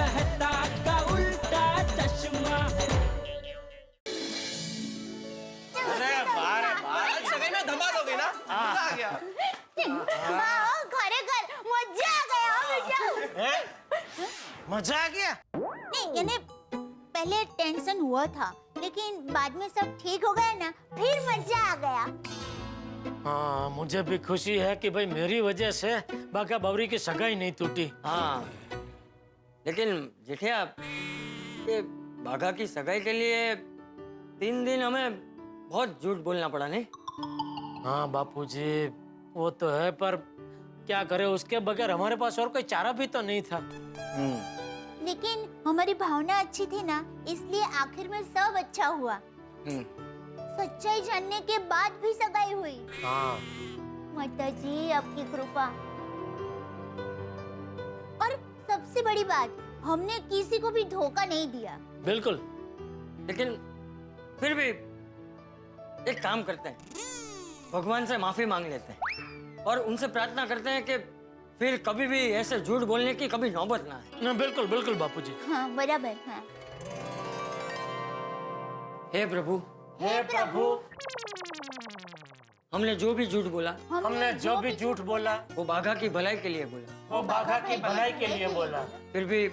कहता का उल्टा चश्मा। अरे बारे बार सगाई में धमाल हो गई ना। मजा आ गया। खरेखर मजा आ गया बेटा। मजा आ गया? नहीं यानी पहले टेंशन हुआ था लेकिन बाद में सब ठीक हो गया ना, फिर मजा आ गया। हाँ, मुझे भी खुशी है कि भाई मेरी वजह से बाका बावरी की सगाई नहीं टूटी। हाँ, लेकिन जेठिया ये बाघा की सगाई के लिए 3 दिन हमें बहुत झूठ बोलना पड़ा नहीं? हाँ बापूजी, वो तो है, पर क्या करे, उसके बगैर हमारे पास और कोई चारा भी तो नहीं था। लेकिन हमारी भावना अच्छी थी ना, इसलिए आखिर में सब अच्छा हुआ। सच्चाई जानने के बाद भी सगाई हुई। हाँ माता जी आपकी कृपा। और सबसे बड़ी बात, हमने किसी को भी धोखा नहीं दिया। बिल्कुल। लेकिन फिर भी एक काम करते हैं, भगवान से माफी मांग लेते हैं और उनसे प्रार्थना करते हैं कि फिर कभी भी ऐसे झूठ बोलने की कभी नौबत ना आए। ना बिल्कुल बिल्कुल बापूजी। हाँ बराबर। हाँ। हे प्रभु, हे प्रभु, हमने जो भी झूठ बोला, हमने जो भी झूठ बोला वो बाघा की भलाई के लिए बोला, वो बाघा की भलाई के लिए बोला। फिर भी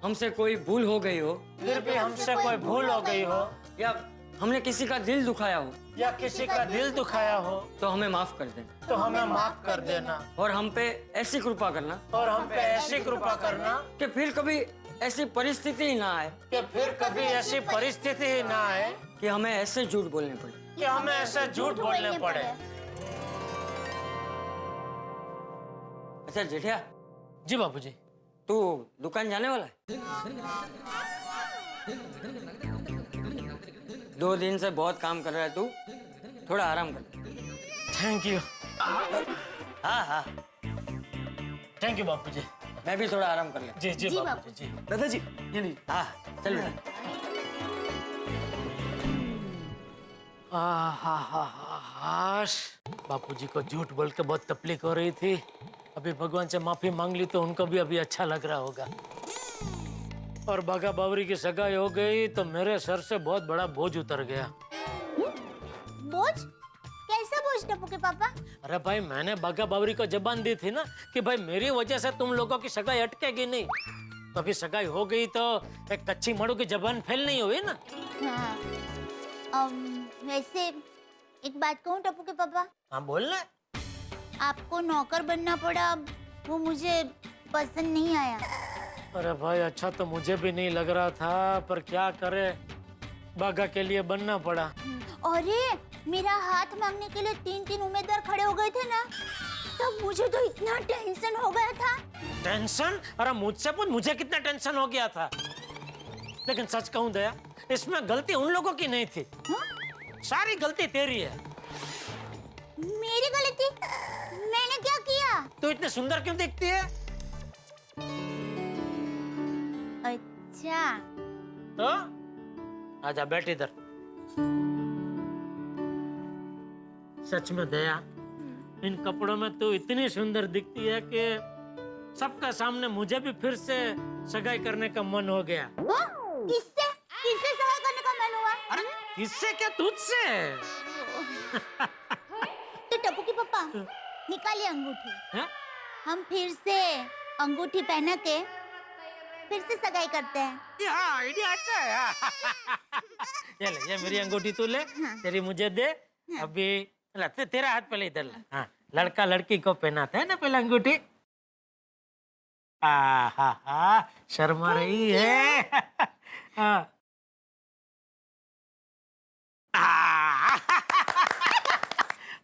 हमसे कोई भूल हो गई हो, फिर भी हमसे कोई भूल हो गई हो, या हमने किसी का दिल दुखाया हो, या किसी का दिल दुखाया हो, तो हमें माफ कर देना तो हमें माफ कर देना और हम पे ऐसी कृपा करना और हम पे ऐसी कृपा करना कि फिर कभी ऐसी परिस्थिति ही ना आए कि फिर कभी ऐसी परिस्थिति ही ना आए कि हमें ऐसे झूठ बोलने पड़े। कि हमें ऐसे झूठ बोलने पड़े। अच्छा जेठिया, जी बापूजी। तू दुकान जाने वाला है? 2 दिन से बहुत काम कर रहा है तू, थोड़ा आराम कर। Thank you. हाँ हाँ, थैंक यू बापूजी। मैं भी थोड़ा आराम कर ले। जी जी बापूजी जी। दादाजी ये नहीं। हाँ चल बेटा। बापूजी को झूठ बोल के बहुत तकलीफ हो रही थी, अभी भगवान से माफी मांग ली तो उनको भी अभी अच्छा लग रहा होगा। और बाघा बावरी की सगाई हो गई तो मेरे सर से बहुत बड़ा बोझ उतर गया। बोझ? कैसा बोझ टप्पू के पापा? अरे भाई, मैंने बाघा बावरी को जबान दी थी ना कि भाई मेरी वजह से तुम लोगों की सगाई अटकेगी नहीं। तो अभी सगाई हो गई तो एक कच्ची मड़ू की जबान फेल नहीं हुई ना। हाँ। वैसे एक बात कहूँ टप्पू के पापा? हाँ बोलना। आपको नौकर बनना पड़ा, वो मुझे पसंद नहीं आया। अरे भाई, अच्छा तो मुझे भी नहीं लग रहा था, पर क्या करे, बाघा के लिए बनना पड़ा। अरे मेरा हाथ मांगने के लिए 3 उम्मीदवार खड़े हो गए थे ना, तब मुझे तो इतना टेंशन हो गया था। टेंशन? अरे मुझसे पूछ, मुझे कितना टेंशन हो गया था। लेकिन सच कहूं दया, इसमें गलती उन लोगों की नहीं थी। सारी गलती तेरी है। मेरी गलती? मैंने क्या किया? तू इतने सुंदर क्यों दिखती है? अच्छा तो आजा बैठ इधर। सच में दया, इन कपड़ों में तू इतनी सुंदर दिखती है कि सबका सामने मुझे भी फिर से सगाई करने का मन हो गया। किससे? किससे सगाई करने का मन हुआ? अरे किससे क्या, तुझसे। तो टप्पू की पापा निकालिए अंगूठी। हैं? हम फिर से अंगूठी पहना के फिर से सगाई करते हैं। ये आइडिया अच्छा है। ये ले, ये मेरी अंगूठी तू ले। हाँ। तेरी मुझे दे। अभी ला, तेरा हाथ पहले इधर ला। हाँ, लड़का लड़की को पहनाता है ना पहले अंगूठी। हा, शर्मा रही है। हाँ।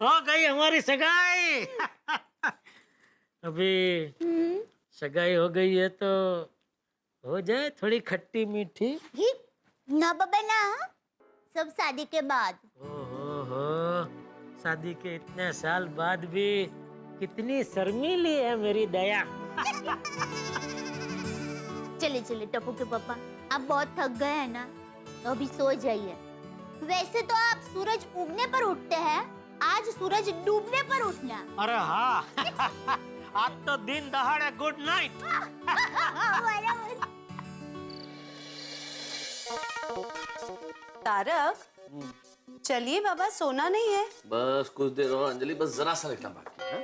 हो गई हमारी सगाई। अभी सगाई हो गई है तो हो जाए थोड़ी खट्टी मीठी। ना बाबा ना, सब शादी के बाद। ओहो, शादी के इतने साल बाद भी कितनी शर्मीली है मेरी दया। चले चले टप्पू के पापा, आप बहुत थक गए हैं ना, तो अभी सो जाइए। वैसे तो आप सूरज उगने पर उठते हैं, आज सूरज डूबने पर उठना। अरे हाँ। आज तो दिन दहाड़े गुड नाइट। तारक, चलिए बाबा, सोना नहीं है। बस कुछ देर और अंजलि, बस जरा सा लिखना बाकी है।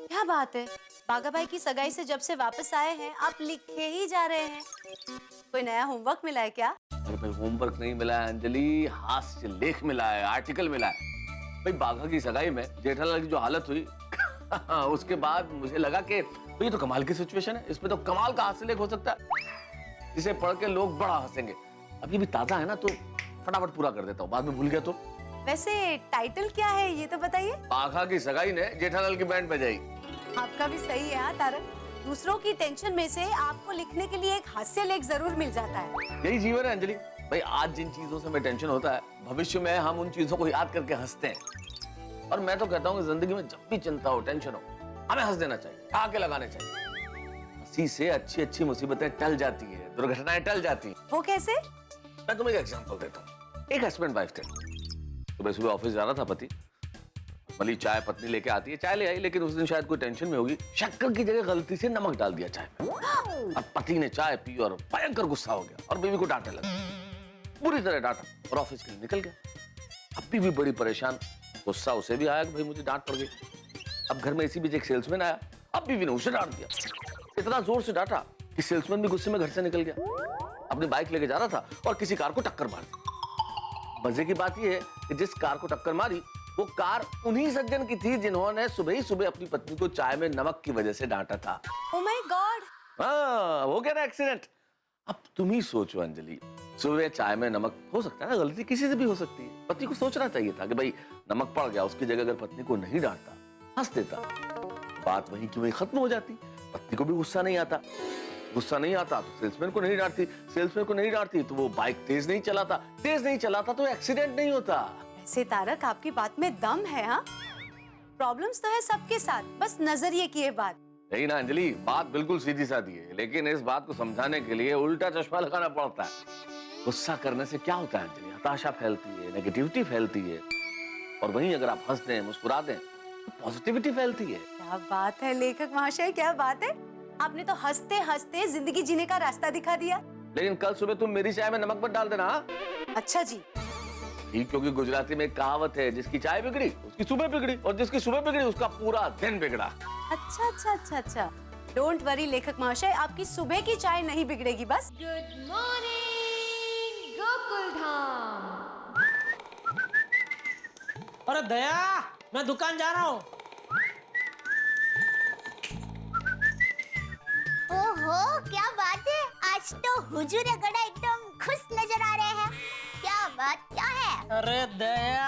क्या बात है, बागा भाई की सगाई से जब से वापस आए हैं आप लिखे ही जा रहे हैं। कोई नया होमवर्क मिला है क्या? अरे भाई होमवर्क नहीं मिला है अंजलि, हास्य लेख मिला है, आर्टिकल मिला है। भाई बाघा की सगाई में जेठालाल की जो हालत हुई उसके बाद मुझे लगा कि ये तो कमाल की सिचुएशन है, इसमें तो कमाल का हास्य लेख हो सकता है जिसे पढ़ के लोग बड़ा हंसेंगे। अभी भी ताजा है ना, तो फटाफट पूरा कर देता हूँ, बाद में भूल गया तो। वैसे टाइटल क्या है ये तो बताइए। बाघा की सगाई ने जेठालाल की बैंड बजाई। आपका भी सही है हाँ तारक, दूसरों की टेंशन में से आपको लिखने के लिए एक हास्य लेख जरूर मिल जाता है। यही जीवन है अंजलि। भाई आज जिन चीजों से हमें टेंशन होता है, भविष्य में हम उन चीजों को याद करके हंसते हैं। और मैं तो कहता हूँ कि जिंदगी में जब भी चिंता हो, टेंशन हो, हमें हंस देना चाहिए, आके लगाने चाहिए। हंसी से अच्छी अच्छी मुसीबतें टल जाती है, दुर्घटनाएं टल जाती हैं। वो कैसे? मैं तुम्हें एक एग्जांपल देता हूँ। एक हस्बैंड वाइफ थे, सुबह सुबह ऑफिस जा रहा था पति, भली चाय पत्नी लेके आती है, चाय ले आई, लेकिन उस दिन शायद कोई टेंशन में होगी, शक्कर की जगह गलती से नमक डाल दिया चाय में। अब पति ने चाय पी और भयंकर गुस्सा हो गया और बीवी को डांटने लगा, बुरी तरह डांटा और ऑफिस के लिए निकल गया। अब बीवी बड़ी परेशान, गुस्सा उसे भी आया कि भाई मुझे डांट पड़ गई। अब घर में इसी बीच एक सेल्समैन आया, अब बीवी ने उसे डांट दिया, इतना जोर से डांटा कि सेल्समैन भी गुस्से में घर से निकल गया। अपनी बाइक लेके जा रहा था और किसी कार को टक्कर मार दी। मजे की बात यह है कि जिस कार को टक्कर मारी वो कार उन्हीं सज्जन की थी जिन्होंने सुबह ही सुबह अपनी पत्नी को चाय में नमक की वजह से डांटा था। Oh my God. हाँ, हो गया ना एक्सीडेंट। अब तुम ही सोचो अंजलि, सुबह चाय में नमक, हो सकता है ना गलती किसी से भी हो सकती है। पति को सोचना चाहिए था कि भाई नमक पड़ गया, उसकी जगह अगर पत्नी को नहीं डांटता, हंस देता, बात वहीं की वहीं खत्म हो जाती। पत्नी को भी गुस्सा नहीं आता, गुस्सा नहीं आता तो सेल्समैन को नहीं डांटती, सेल्समैन को नहीं डांटती तो वो बाइक तेज नहीं चलाता, तेज नहीं चलाता तो एक्सीडेंट नहीं होता। वैसे तारक आपकी बात में दम है हाँ। प्रॉब्लम्स तो है सबके साथ, बस नजरिए की है बात। नहीं ना अंजलि, बात बिल्कुल सीधी सादी है, लेकिन इस बात को समझाने के लिए उल्टा चश्मा लगाना पड़ता है। गुस्सा करने से क्या होता है अंजलि? हताशा फैलती है, नेगेटिविटी फैलती है, और वहीं अगर आप हंस दें, मुस्कुरा दें तो पॉजिटिविटी फैलती है। क्या बात है लेखक महाशय, क्या बात है, आपने तो हंसते हंसते जिंदगी जीने का रास्ता दिखा दिया। लेकिन कल सुबह तुम मेरी चाय में नमक मत डाल देना। अच्छा जी। ठीक, क्योंकि गुजराती में एक कहावत है, जिसकी चाय बिगड़ी उसकी सुबह बिगड़ी, और जिसकी सुबह बिगड़ी उसका पूरा दिन बिगड़ा। अच्छा अच्छा अच्छा अच्छा, डोंट वरी लेखक महाशय, आपकी सुबह की चाय नहीं बिगड़ेगी बस। Good morning Gokuldham. अरे दया, मैं दुकान जा रहा हूँ। ओहो क्या बात है, आज तो हुजूर गड़ा एकदम खुश नजर आ रहे हैं। क्या बात क्या है? अरे दया,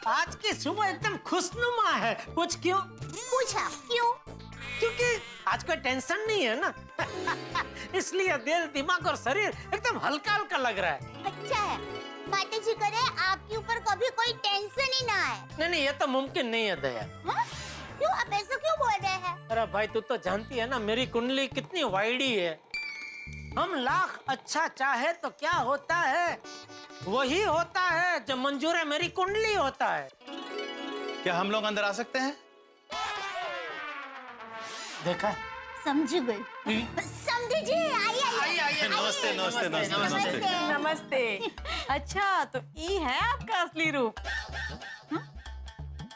आज की सुबह एकदम खुशनुमा है। कुछ क्यों? पूछा क्यों? क्योंकि आज कोई टेंशन नहीं है ना इसलिए दिल, दिमाग और शरीर एकदम हल्का हल्का लग रहा है। अच्छा है, माता जी करे आपके ऊपर कभी कोई टेंशन ही ना आए। नहीं नहीं, ये तो मुमकिन नहीं है दया। हाँ? क्यों आप ऐसा क्यों बोल रहे हैं? अरे भाई तू तो जानती है ना मेरी कुंडली कितनी वाइडी है। हम लाख अच्छा चाहे तो क्या होता है, वही होता है जो मंजूर है मेरी कुंडली होता है। क्या हम लोग अंदर आ सकते हैं? देखा? समझ गई। समझी जी, आइए। नमस्ते नमस्ते नमस्ते नमस्ते। नमस्ते। अच्छा तो ये है आपका असली रूप?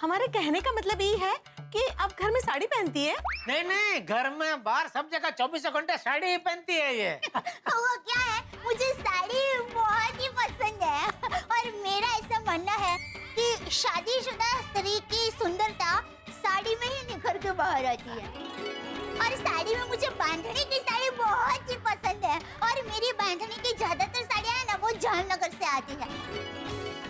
हमारे कहने का मतलब ये है कि आप घर में साड़ी पहनती है? नहीं नहीं, घर में बाहर सब जगह 24 घंटे साड़ी ही पहनती है ये। वो क्या है, मुझे साड़ी बहुत ही पसंद है, और मेरा ऐसा मानना है कि शादीशुदा स्त्री की सुंदरता साड़ी में ही निखर के बाहर आती है। और साड़ी में मुझे बांधनी की साड़ी बहुत ही पसंद है, और मेरी बांधनी की ज्यादातर साड़ियाँ है ना वो जामनगर से आती है।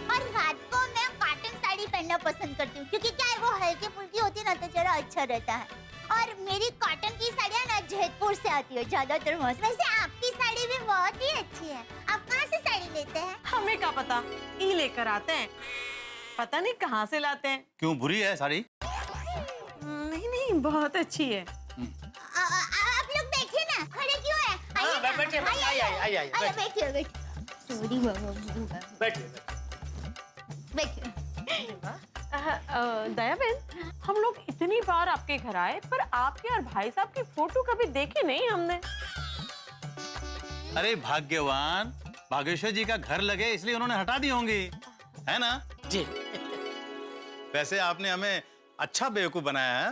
और रात को मैं कॉटन साड़ी पहनना पसंद करती हूँ, क्योंकि क्या है वो हल्की फुल्की होती है ना, तो जरा अच्छा रहता है। और मेरी कॉटन की साड़ियाँ ना जयपुर से आती है ज्यादातर। वैसे आपकी साड़ी भी बहुत ही अच्छी है, आप कहाँ से साड़ी लेते हैं? हमें क्या पता, ये लेकर आते हैं, पता नहीं कहाँ से लाते हैं। क्यों, बुरी है साड़ी? नहीं नहीं, बहुत अच्छी है। आप लोग बैठिए ना, खड़े क्यों हैं? आइए ना। बैठिए, आइए, बैठिए सॉरी बाबा, बैठिए। बैठिए। दया बहन, हम लोग इतनी बार आपके घर आए पर आपके और भाई साहब की फोटो कभी देखी नहीं हमने। अरे भाग्यवान, बागेश्वर जी का घर लगे इसलिए उन्होंने हटा दी होंगी, है ना? जी। वैसे आपने हमें अच्छा बेवकूफ बनाया है।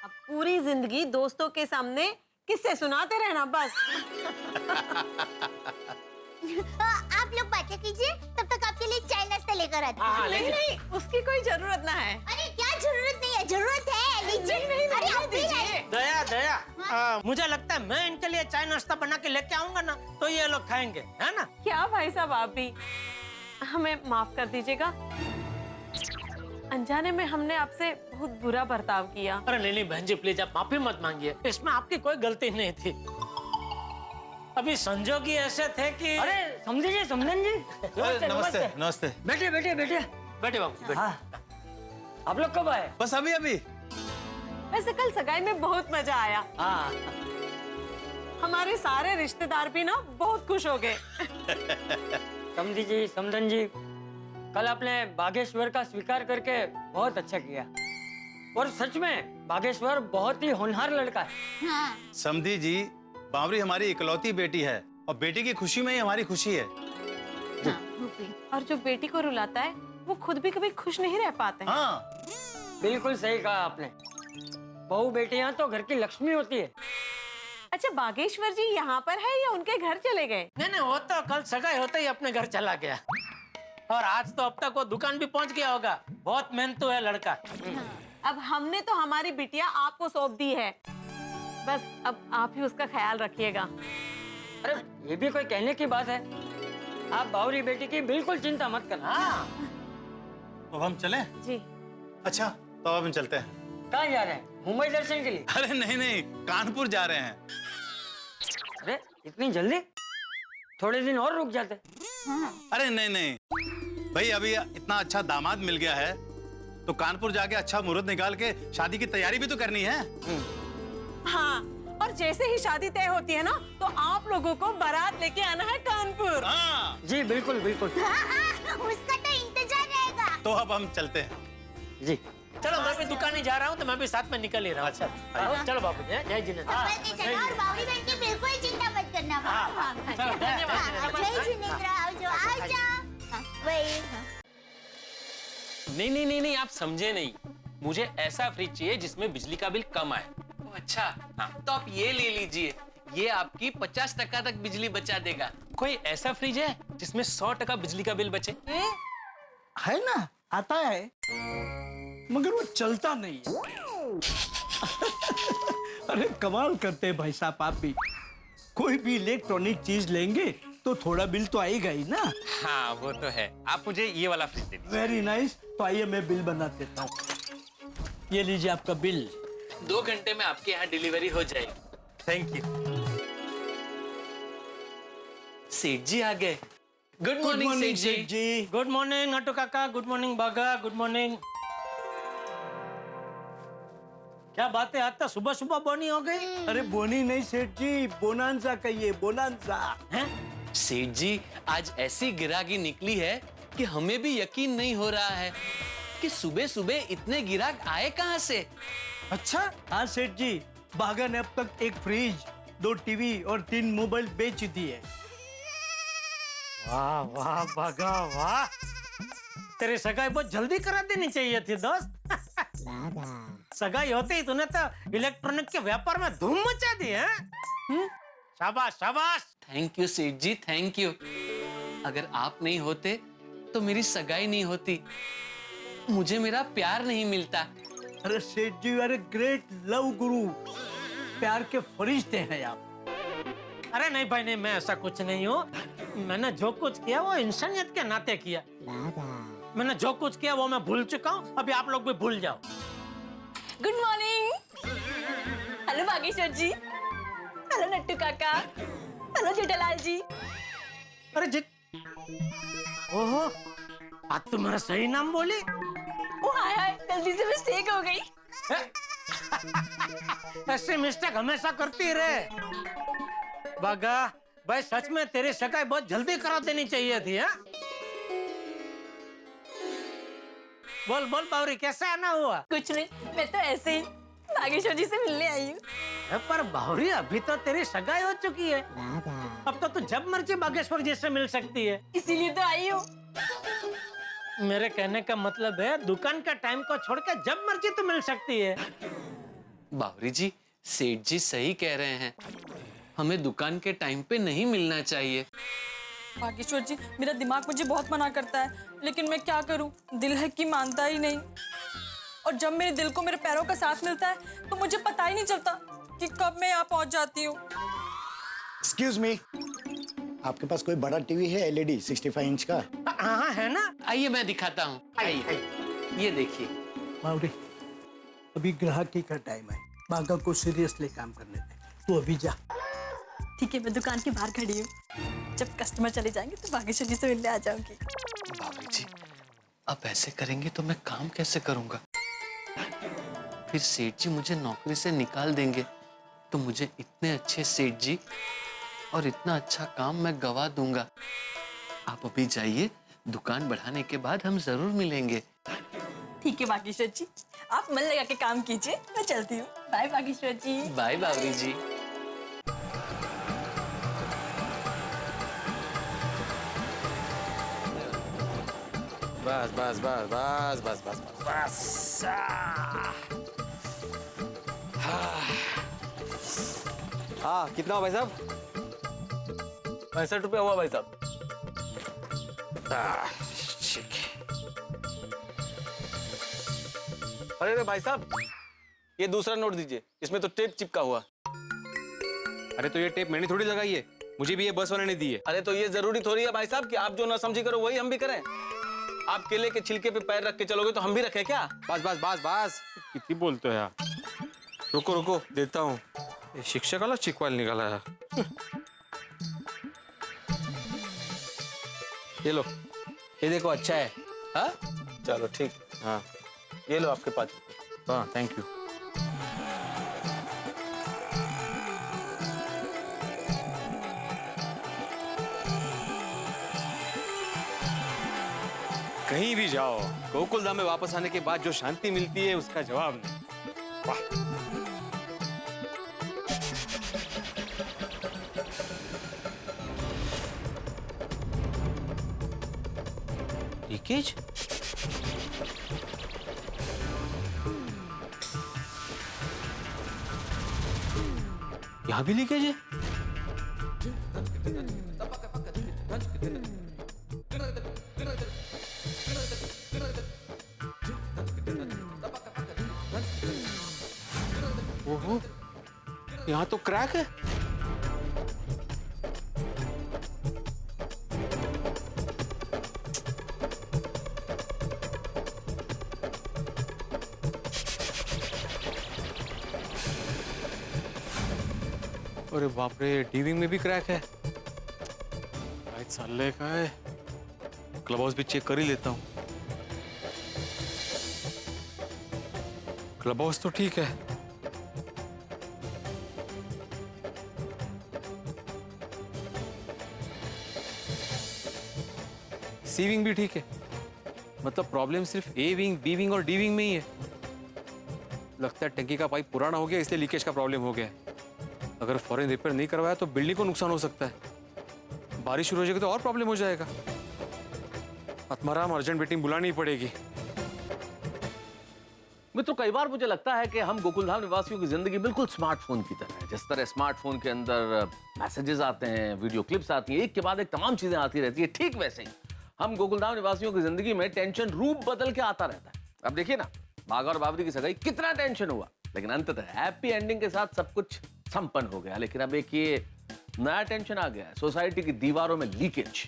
अब पूरी जिंदगी दोस्तों के सामने किससे सुनाते रहना बस। आप लोग बातें कीजिए, तब तक आपके लिए चाय नाश्ता लेकर आती हूँ। नहीं नहीं, उसकी कोई जरूरत ना है। अरे क्या जरूरत नहीं है, जरूरत है, लीजिए। नहीं, अरे आप भी दीजिए। लाइए। दया दया, मुझे लगता है मैं इनके लिए चाय नाश्ता बना के लेके आऊंगा ना, तो ये लोग खाएंगे, है ना? क्या भाई साहब, आप भी हमें माफ कर दीजिएगा। अनजाने में हमने आपसे बहुत बुरा बर्ताव किया। अरे नहीं नहीं बहन जी, प्लीज आप माफी मत मांगिए, इसमें आपकी कोई गलती नहीं थी। अभी संजोग ही ऐसे थे कि अरे समझी जी, समझन जी, नमस्ते नमस्ते। बैठे बैठे बैठे। बैठे बाबू बैठे। हाँ, आप लोग कब आए? बस अभी अभी। वैसे कल सगाई में बहुत मजा आया। हाँ, हमारे सारे रिश्तेदार भी ना बहुत खुश हो गए। समझी जी, समझन जी, कल आपने बागेश्वर का स्वीकार करके बहुत अच्छा किया। और सच में बागेश्वर बहुत ही होनहार लड़का है। हाँ, समधी जी, बावरी हमारी इकलौती बेटी है और बेटी की खुशी में ही हमारी खुशी है। हाँ, भूपी। और जो बेटी को रुलाता है वो खुद भी कभी खुश नहीं रह पाते हैं। हाँ, बिल्कुल सही कहा आपने। बहू बेटियां तो घर की लक्ष्मी होती है। अच्छा, बागेश्वर जी यहाँ पर है या उनके घर चले गए? नहीं नहीं, वो तो कल सगाई होते ही अपने घर चला गया, और आज तो अब तक वो दुकान भी पहुंच गया होगा। बहुत मेहनतू है लड़का। अब हमने तो हमारी बिटिया आपको सौंप दी है, बस अब आप ही उसका ख्याल रखिएगा। अरे ये भी कोई कहने की बात है? आप बावरी बेटी की बिल्कुल चिंता मत करना। हाँ, तो हम चलें? जी। अच्छा, तो अब हम चलते हैं। कहाँ जा रहे हैं? मुंबई दर्शन के लिए? अरे नहीं नहीं, कानपुर जा रहे हैं। अरे इतनी जल्दी? थोड़े दिन और रुक जाते। अरे नहीं नहीं भाई, अभी इतना अच्छा दामाद मिल गया है तो कानपुर जाके अच्छा मुहूर्त निकाल के शादी की तैयारी भी तो करनी है। हाँ, और जैसे ही शादी तय होती है ना, तो आप लोगों को बारात लेके आना है कानपुर। हाँ, जी बिल्कुल बिल्कुल। हाँ, उसका तो इंतजार रहेगा। तो अब हम चलते हैं। जी चलो मैं भी दुकान ही जा रहा हूँ, तो मैं भी साथ में निकल ही रहा हूँ। अच्छा चलो बाबू जी, जय जिनेन्द्र। संभल के चलो, और बावरी बहन की बिल्कुल चिंता मत करना। हाँ, चलो, धन्यवाद। जय जिनेन्द्र, आओ हाँ, वही। हाँ। नहीं नहीं नहीं नहीं, आप समझे नहीं। मुझे ऐसा फ्रिज चाहिए जिसमें बिजली का बिल कम आए। अच्छा हाँ, तो आप ये ले लीजिए, ये आपकी 50% तक बिजली बचा देगा। कोई ऐसा फ्रिज है जिसमें 100% बिजली का बिल बचे? है ना, आता है, मगर वो चलता नहीं है। अरे कमाल करते हैं भाई साहब, आप भी। कोई भी इलेक्ट्रॉनिक चीज लेंगे तो थोड़ा बिल तो आएगा ही ना। हाँ वो तो है। आप मुझे ये वाला फ्रिज दे दीजिए। Very nice. तो आइए मैं बिल बना देता हूँ। ये लीजिए आपका बिल। 2 घंटे में आपके यहाँ डिलीवरी हो जाएगी। Thank you. सेठ जी आ गए। गुड मॉर्निंग सेठ जी। गुड मॉर्निंग नटू काका, गुड मॉर्निंग बागा, गुड मॉर्निंग। क्या बात है, आज तो सुबह सुबह बोनी हो गई। अरे बोनी नहीं सेठ जी, बोनांसा कहिए, बोनांसा। हैं? सेठ जी, आज ऐसी गिराकी निकली है कि हमें भी यकीन नहीं हो रहा है कि सुबह सुबह इतने गिराक आए कहाँ से। अच्छा, हाँ सेठ जी, बागा ने अब तक 1 फ्रिज, 2 टीवी और 3 मोबाइल बेच दिए। वाह वाह बागा वाह, तेरी सगाई बहुत जल्दी करा देनी चाहिए थी दोस्त। सगाई होते ही तूने तो इलेक्ट्रॉनिक के व्यापार में धूम मचा दी है। शाबाश शाबाश। थैंक यू सेठ जी, थैंक यू। अगर आप नहीं होते तो मेरी सगाई नहीं होती, मुझे मेरा प्यार नहीं मिलता। अरे सेठ जी, अरे ग्रेट लव गुरु, प्यार के फरिश्ते हैं आप। अरे नहीं भाई नहीं, मैं ऐसा कुछ नहीं हूँ। मैंने जो कुछ किया वो इंसानियत के नाते किया। मैंने जो कुछ किया वो मैं भूल चुका हूँ, अभी आप लोग भी भूल जाओ। Good morning. हेलो बागेश्वर जी, हेलो नट्टू काका, हेलो जेठालाल जी। अरे जी, ओहो, आज तो मेरा सही नाम बोली। ओ हाय हाय, गलती से मिस्टेक हो गई। ऐसे मिस्टेक हमेशा करती रहे। बागा भाई, सच में तेरी सगाई बहुत जल्दी करा देनी चाहिए थी। हा? बोल बोल बावरी, कैसे आना हुआ? कुछ नहीं, मैं तो ऐसे ही बागेश्वर जी से मिलने आई हूँ। पर बावरी अभी तो तेरी सगाई हो चुकी है। अब तो तू जब मर्जी बागेश्वर जी से मिल सकती है। इसीलिए तो आई हूँ। मेरे कहने का मतलब है दुकान का टाइम को छोड़कर जब मर्जी तू मिल सकती है। बावरी जी, सेठ जी सही कह रहे हैं, हमें दुकान के टाइम पे नहीं मिलना चाहिए। बागेश्वर जी, मेरा दिमाग मुझे बहुत मना करता है, लेकिन मैं क्या करूं, दिल है कि मानता ही नहीं। और जब मेरे दिल को मेरे पैरों का साथ मिलता है तो मुझे पता ही नहीं चलता कि कब मैं यहाँ पहुंच जाती हूँ। एक्सक्यूज मी, आपके पास कोई बड़ा टीवी है LED 65 इंच का? हाँ है ना। आइए मैं दिखाता हूँ, आइए ये देखिए। बावरी, अभी ग्राहकी का टाइम है, बागा को सीरियसली काम करने दे। तू अभी जा। ठीक है, मैं दुकान के बाहर खड़ी हूँ, जब कस्टमर चले जाएंगे तो बागेश्वर जी से मिलने आ जाऊंगी। बावरी जी, अब ऐसे करेंगे तो मैं काम कैसे करूँगा? फिर सेठ जी मुझे नौकरी से निकाल देंगे, तो मुझे इतने अच्छे सेठ जी और इतना अच्छा काम मैं गवा दूंगा। आप अभी जाइए, दुकान बढ़ाने के बाद हम जरूर मिलेंगे। ठीक है बागेश्वर जी, आप मन लगा के काम कीजिए, मैं चलती हूँ। बाय बागेश्वर जी। बाय बावरी जी। बस बस बस बस बस बस बस बस। हाँ, कितना हुआ भाई साहब? 65 रुपया हुआ भाई साहब। ठीक। अरे भाई साहब, ये दूसरा नोट दीजिए, इसमें तो टेप चिपका हुआ। अरे तो ये टेप मैंने थोड़ी लगाई है, मुझे भी ये बस वाले ने दी है। अरे तो ये जरूरी थोड़ी है भाई साहब कि आप जो ना समझी करो वही हम भी करें। आप केले के छिलके पे पैर रख के चलोगे तो हम भी रखें क्या? बस बस बस बस, कितनी बोलते हो यार। रुको रुको, देता हूँ। ये शिक्षक वाला चिकवाल निकाला है। ये लो, ये देखो अच्छा है। हाँ चलो ठीक। हाँ ये लो आपके 5 रुपये। हाँ थैंक यू। कहीं भी जाओ, गोकुलधाम में वापस आने के बाद जो शांति मिलती है उसका जवाब नहीं। वाह। लीकेज? यहाँ भी लीकेज है? ओहो, यहाँ तो क्रैक है। अरे बाप रे, डीविंग में भी क्रैक है। राइट साले का है। क्लब हाउस भी चेक कर ही लेता हूँ। क्लब हाउस तो ठीक है। सी विंग भी ठीक है। मतलब प्रॉब्लम सिर्फ ए विंग, बी विंग और डी विंग में ही है। लगता है टंकी का पाइप पुराना हो गया, इसलिए लीकेज का प्रॉब्लम हो गया। अगर फौरन रिपेयर नहीं करवाया तो बिल्डिंग को नुकसान हो सकता है। बारिश शुरू हो जाएगी तो और प्रॉब्लम हो जाएगा। आत्माराम, अर्जेंट मीटिंग बुलानी पड़ेगी। मित्रों, कई बार मुझे लगता है कि हम गोकुलधाम निवासियों की जिंदगी बिल्कुल स्मार्टफोन की तरह है। जिस तरह स्मार्टफोन के अंदर मैसेजेस आते हैं, वीडियो क्लिप्स आती हैं, एक के बाद एक तमाम चीजें आती रहती है, ठीक वैसे ही हम गोकुलधाम निवासियों की जिंदगी में टेंशन रूप बदल के आता रहता है। अब देखिए ना, बागा और बावरी की सगाई, कितना टेंशन हुआ, लेकिन अंततः हैप्पी एंडिंग के साथ सब कुछ संपन्न हो गया। लेकिन अब एक ये नया टेंशन आ गया है, सोसाइटी की दीवारों में लीकेज।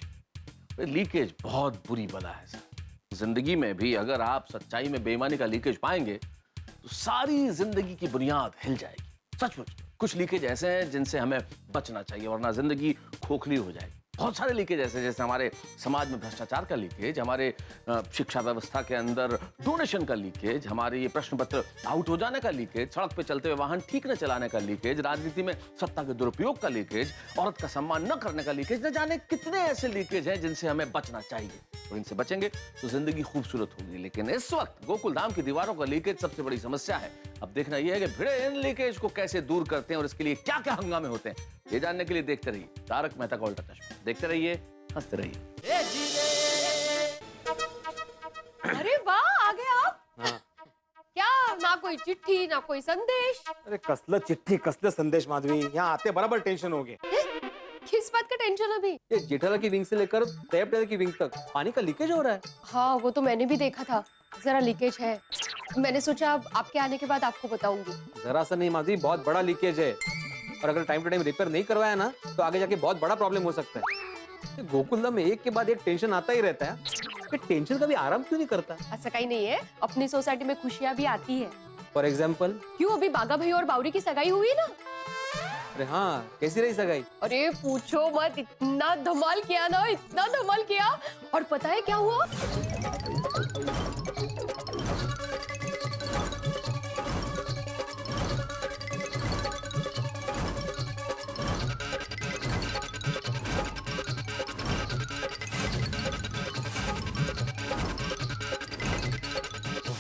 लीकेज बहुत बुरी बला है सर। जिंदगी में भी अगर आप सच्चाई में बेईमानी का लीकेज पाएंगे तो सारी जिंदगी की बुनियाद हिल जाएगी। सचमुच कुछ लीकेज ऐसे हैं जिनसे हमें बचना चाहिए, वरना जिंदगी खोखली हो जाएगी। बहुत सारे लीकेज ऐसे, जैसे हमारे समाज में भ्रष्टाचार का लीकेज, हमारे शिक्षा व्यवस्था के अंदर डोनेशन का लीकेज, हमारे ये प्रश्न पत्र आउट हो जाने का लीकेज, सड़क पे चलते हुए वाहन ठीक न चलाने का लीकेज, राजनीति में सत्ता के दुरुपयोग का लीकेज, औरत का सम्मान न करने का लीकेज। न जाने कितने ऐसे लीकेज हैं जिनसे हमें बचना चाहिए। और इनसे बचेंगे तो जिंदगी खूबसूरत होगी। लेकिन इस वक्त गोकुल धाम की दीवारों का लीकेज सबसे बड़ी समस्या है। अब देखना यह है कि भिड़े इन लीकेज को कैसे दूर करते हैं और इसके लिए क्या क्या हंगामे होते हैं, ये जानने के लिए देखते रहिए तारक मेहता का उल्टा चश्मा। देखते रहिए, हंसते रहिए। अरे वाह, आ गए आप। क्या ना कोई चिट्ठी ना कोई संदेश। अरे कसलं चिट्ठी कसलं संदेश माधवी, यहाँ आते बराबर टेंशन हो गए। किस बात का टेंशन अभी? ये जेठालाल की विंग से लेकर तैयब टेलर की विंग तक पानी का लीकेज हो रहा है। हाँ वो तो मैंने भी देखा था, जरा लीकेज है। मैंने सोचा अब आपके आने के बाद आपको बताऊंगी। जरा सा नहीं माधवी, बहुत बड़ा लीकेज है और अगर टाइम टू टाइम रिपेयर नहीं करवाया ना तो आगे जाके बहुत बड़ा प्रॉब्लम हो सकता है। गोकुलधाम में एक के बाद एक टेंशन आता ही रहता है। ये टेंशन कभी आराम क्यों नहीं करता? ऐसा कहीं नहीं है, अपनी सोसाइटी में खुशियाँ भी आती है। For example? क्यों, अभी बागा भाई और बावरी की सगाई हुई ना। अरे हाँ, कैसी रही सगाई? अरे पूछो मत, इतना धमाल किया ना, इतना धमाल किया। और पता है क्या हुआ?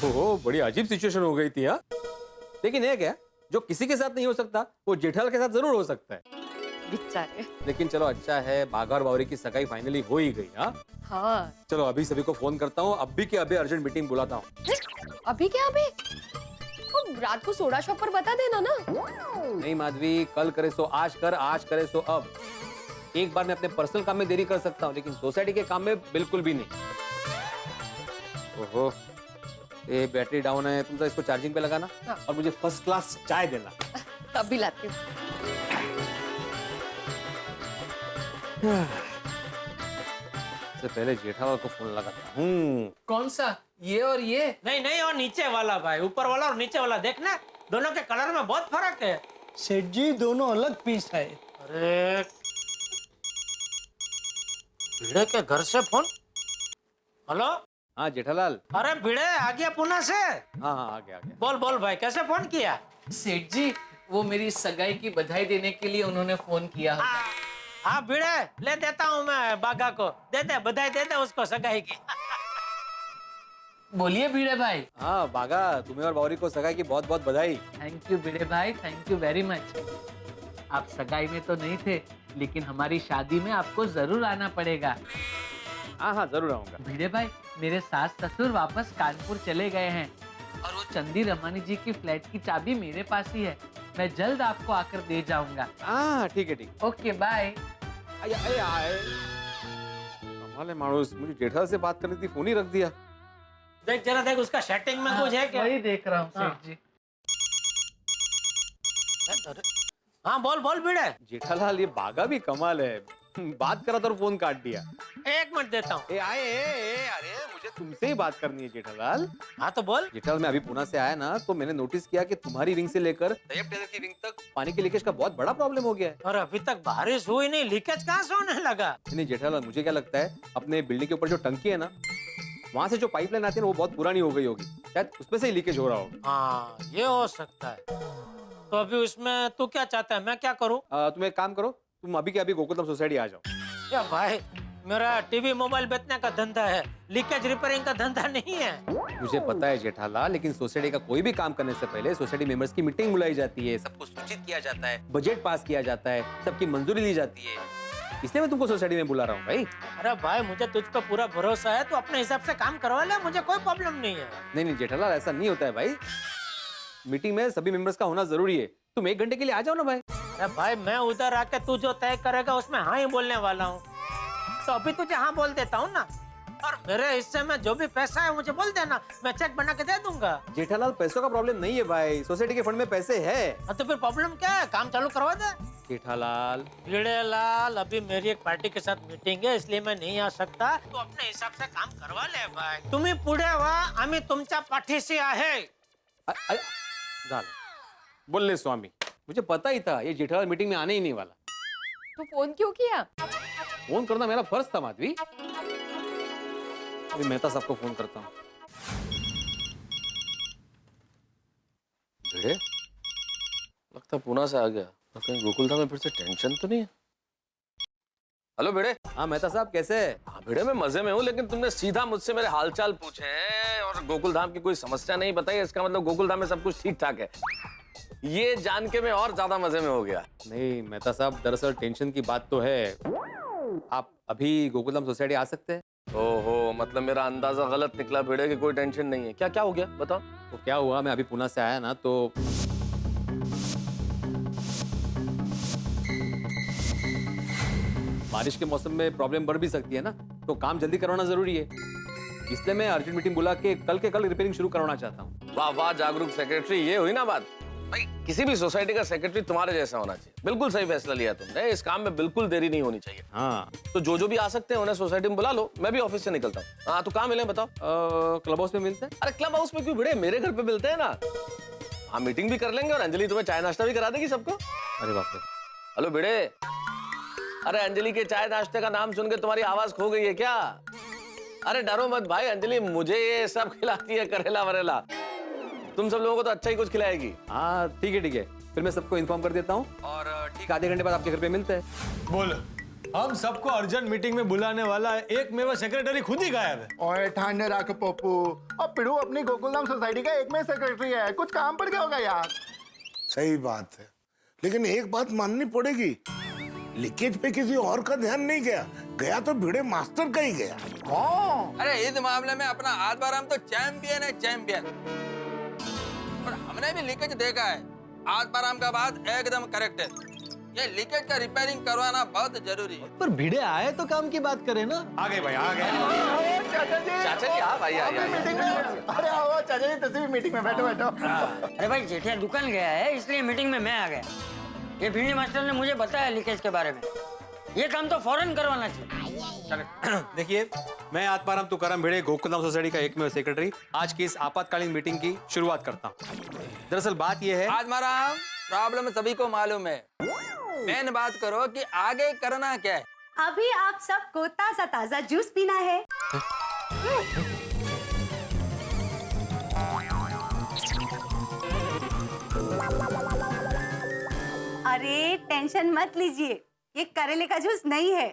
ओहो, बड़ी अजीब सिचुएशन हो गई थी। हाँ, लेकिन ये क्या, जो किसी के साथ नहीं हो सकता वो जेठालाल के साथ जरूर हो सकता है। बेचारे। लेकिन चलो अच्छा है, बाघा और बावरी की सगाई फाइनली हो ही गई। हाँ, चलो अभी सभी को फोन करता हूँ, अभी के अभी अर्जेंट मीटिंग बुलाता हूँ। अभी क्या अभी? रात को सोडा शॉप पर बता देना ना। नहीं माधवी, कल करे सो आज कर, आज करे सो अब। एक बार मैं अपने पर्सनल काम में देरी कर सकता हूँ लेकिन सोसाइटी के काम में बिल्कुल भी नहीं। ओहो, ये बैटरी डाउन है, तुम तो इसको चार्जिंग पे लगाना। हाँ। और मुझे फर्स्ट क्लास चाय देना। तभी लाती हूँ। से पहले जेठालाल को फोन लगाता हूँ। कौन सा? ये और ये? नहीं नहीं, और नीचे वाला भाई, ऊपर वाला और नीचे वाला। देखना दोनों के कलर में बहुत फर्क है। सेठ जी दोनों अलग पीस है। अरे भिड़े के घर से फोन। हेलो। हाँ जेठालाल। अरे भिड़े आ गया पुणे से? हाँ हाँ, आ गया। बोल बोल भाई, कैसे फोन किया? सेठ जी, वो मेरी सगाई की बधाई देने के लिए उन्होंने फोन किया। हाँ भिड़े, ले देता हूँ मैं बागा को। दे दे बधाई, दे दे उसको सगाई की। बोलिए भिड़े भाई। हाँ बागा, तुम्हें और बावरी को सगाई की बहुत बहुत बधाई। थैंक यू भिड़े भाई, थैंक यू वेरी मच। आप सगाई में तो नहीं थे लेकिन हमारी शादी में आपको जरूर आना पड़ेगा। हाँ हाँ जरूर आऊंगा। भिड़े भाई, मेरे सास ससुर वापस कानपुर चले गए हैं और वो चंदी रमानी जी की फ्लैट की चाबी मेरे पास ही है। मैं जल्द आपको आकर दे जाऊंगा। हाँ ठीक है, ठीक। Okay bye. कमाल है मानुस, मुझे जेठालाल से बात करनी थी, फोन ही रख दिया। देख जरा, देख उसका सेटिंग में कुछ है क्या? वही देख रहा हूँ सेठ जी। हाँ बोल बोल भिड़े। जेठालाल, ये बागा भी कमाल है, बात करा तो फोन काट दिया। एक मिनट देता हूँ। अरे मुझे तुमसे ही बात करनी है जेठालाल। हाँ तो बोल। जेठालाल, मैं अभी पुणे से आया ना तो मैंने नोटिस किया कि तुम्हारी विंग से लेकर तैयब टेलर की विंग तक पानी के लीकेज का बहुत बड़ा प्रॉब्लम हो गया है। और अभी तक बारिश हुई नहीं, लीकेज कहाँ से होने लगा? नहीं जेठालाल, मुझे क्या लगता है, अपने बिल्डिंग के ऊपर जो टंकी है ना, वहाँ से जो पाइपलाइन आती है ना, वो बहुत पुरानी हो गई होगी, शायद उसमें से ही लीकेज हो रहा होगा। हाँ ये हो सकता है। तो अभी उसमें तू क्या चाहता है, मैं क्या करूँ? तुम एक काम करो, तुम अभी के अभी गोकुलधाम सोसाइटी आ जाओ। या भाई, मेरा टीवी मोबाइल बेचने का धंधा है, लीकेज रिपेयरिंग का धंधा नहीं है। मुझे पता है जेठालाल, लेकिन सोसाइटी का कोई भी काम करने से पहले सोसाइटी मेंबर्स की मीटिंग बुलाई जाती है, सबको सूचित किया जाता है, बजट पास किया जाता है, सबकी मंजूरी ली जाती है, इसलिए मैं तुमको सोसाइटी में बुला रहा हूँ भाई। अरे भाई, मुझे तुझ पर पूरा भरोसा है, तू अपने हिसाब से काम करवा ले, मुझे कोई प्रॉब्लम नहीं है। नहीं जेठालाल, ऐसा नहीं होता है भाई, मीटिंग में सभी मेंबर्स का होना जरूरी है। तुम 1 घंटे के लिए आ जाओ ना भाई। अरे भाई, मैं उधर आके तू जो तय करेगा उसमें हाँ ही बोलने वाला हूँ, तो अभी तुझे हाँ बोल देता हूँ ना। और मेरे हिस्से में जो भी पैसा है मुझे बोल देना, मैं चेक बना के दे दूंगा। जेठालाल, पैसों का प्रॉब्लम नहीं है भाई, सोसाइटी के फंड में पैसे है। तो फिर प्रॉब्लम क्या है, काम चालू करवा दे। जेठालाल, भिड़े लाल, अभी मेरी एक पार्टी के साथ मीटिंग है, इसलिए मैं नहीं आ सकता, तो अपने हिसाब से काम करवा ले भाई। तुम्ही पुढे व्हा, आम्ही तुमच्या पाठीशी आहे। बोलले स्वामी, मुझे पता ही था ये जेठालाल मीटिंग में आने ही नहीं वाला। तो फोन क्यों किया? फोन करना मेरा फर्ज था माधवी। अभी मेहता साहब को फोन करता हूँ। भिड़े, लगता पुणे से आ गया, तो कहीं गोकुलधाम में फिर से टेंशन तो नहीं है? हेलो भिड़े। हाँ मेहता साहब कैसे है? हाँ भिड़े, मैं मजे में हूँ, लेकिन तुमने सीधा मुझसे मेरे हालचाल पूछे हैं और गोकुल धाम की कोई समस्या नहीं बताई। इसका मतलब गोकुल धाम में सब कुछ ठीक ठाक है। ये जान के मैं और ज्यादा मजे में हो गया। नहीं मेहता साहब, दरअसल टेंशन की बात तो है। आप अभी गोकुलधाम सोसाइटी आ सकते हैं? ओहो, मतलब मेरा अंदाजा गलत निकला भिड़े कि कोई टेंशन नहीं है। क्या क्या हो गया बताओ। तो क्या हुआ, मैं अभी पुणे से आया ना, तो बारिश के मौसम में प्रॉब्लम बढ़ भी सकती है ना, तो काम जल्दी करवाना जरूरी है। इसलिए मैं अर्जेंट मीटिंग बुला के कल रिपेयरिंग शुरू करवाना चाहता हूँ। वाह वाह जागरूक सेक्रेटरी, ये हुई ना बात। भाई किसी भी सोसाइटी का सेक्रेटरी तुम्हारे जैसा होना चाहिए। बिल्कुल सही फैसला लिया तुमने, इस काम में बिल्कुल देरी नहीं होनी चाहिए। हाँ तो जो भी आ सकते हैं उन्हें सोसाइटी में बुला लो, मैं भी ऑफिस से निकलता हूँ। हाँ तो कहाँ मिले बताओ। क्लब हाउस में मिलते हैं। अरे क्लब हाउस में क्यों भिड़े, मेरे घर पे मिलते हैं ना। हाँ मीटिंग भी कर लेंगे और अंजलि तुम्हें चाय नाश्ता भी करा देगी सबको। अरे बाप रे। हेलो भिड़े, अरे अंजलि के चाय नाश्ते का नाम सुन के तुम्हारी आवाज खो गई है क्या? अरे डरो मत भाई, अंजलि मुझे ये सब खिलाती है, करेला वरेला। तुम सब लोगों को तो अच्छा ही कुछ खिलाएगी। हाँ ठीक है, फिर मैं सबको इन्फॉर्म कर देता हूँ और ठीक आधे घंटे बाद आपके घर पे मिलते हैं। बोलो, हम सबको अर्जेंट मीटिंग में बुलाने वाला है, एक मेरा सेक्रेटरी खुद ही गायब है। ओए ठंडे रख पप्पू, अब पिड़ू अपनी गोकुलधाम सोसाइटी का एक में सेक्रेटरी है, कुछ काम पड़ गया होगा यार। सही बात है, लेकिन एक बात माननी पड़ेगी, लीकेज पे किसी और का ध्यान नहीं गया तो भिड़े मास्टर का ही गया। अरे इस मामले में अपना आत्माराम तो चैंपियन है, चैंपियन। और हमने भी लीकेज देखा है, आत्माराम का बात एकदम करेक्ट है। ये लीकेज का रिपेयरिंग करवाना बहुत जरूरी है। पर भिड़े आए तो काम की बात करें ना। आ गए भाई, आ गए। चाचा जी हाँ भाई मीटिंग में, अरे आओ चाचा जी, तुम भी मीटिंग में बैठो। अरे भाई जेठिया दुकान गया है, इसलिए मीटिंग में मैं आ गया। ये भिंडी मास्टर ने मुझे बताया लीकेज के बारे में। ये काम तो फौरन करवाना चाहिए। देखिए, मैं आत्माराम तुकाराम भिड़े, गोकुलधाम सोसाइटी का एकमेव सेक्रेटरी, आज की इस आपातकालीन मीटिंग की शुरुआत करता हूँ। दरअसल बात यह है, आत्माराम, प्रॉब्लम सभी को मालूम है। मेन बात करो कि आगे करना क्या है। अभी आप सबको ताजा ताजा जूस पीना है। अरे टेंशन मत लीजिए, ये करेले का जूस नहीं है।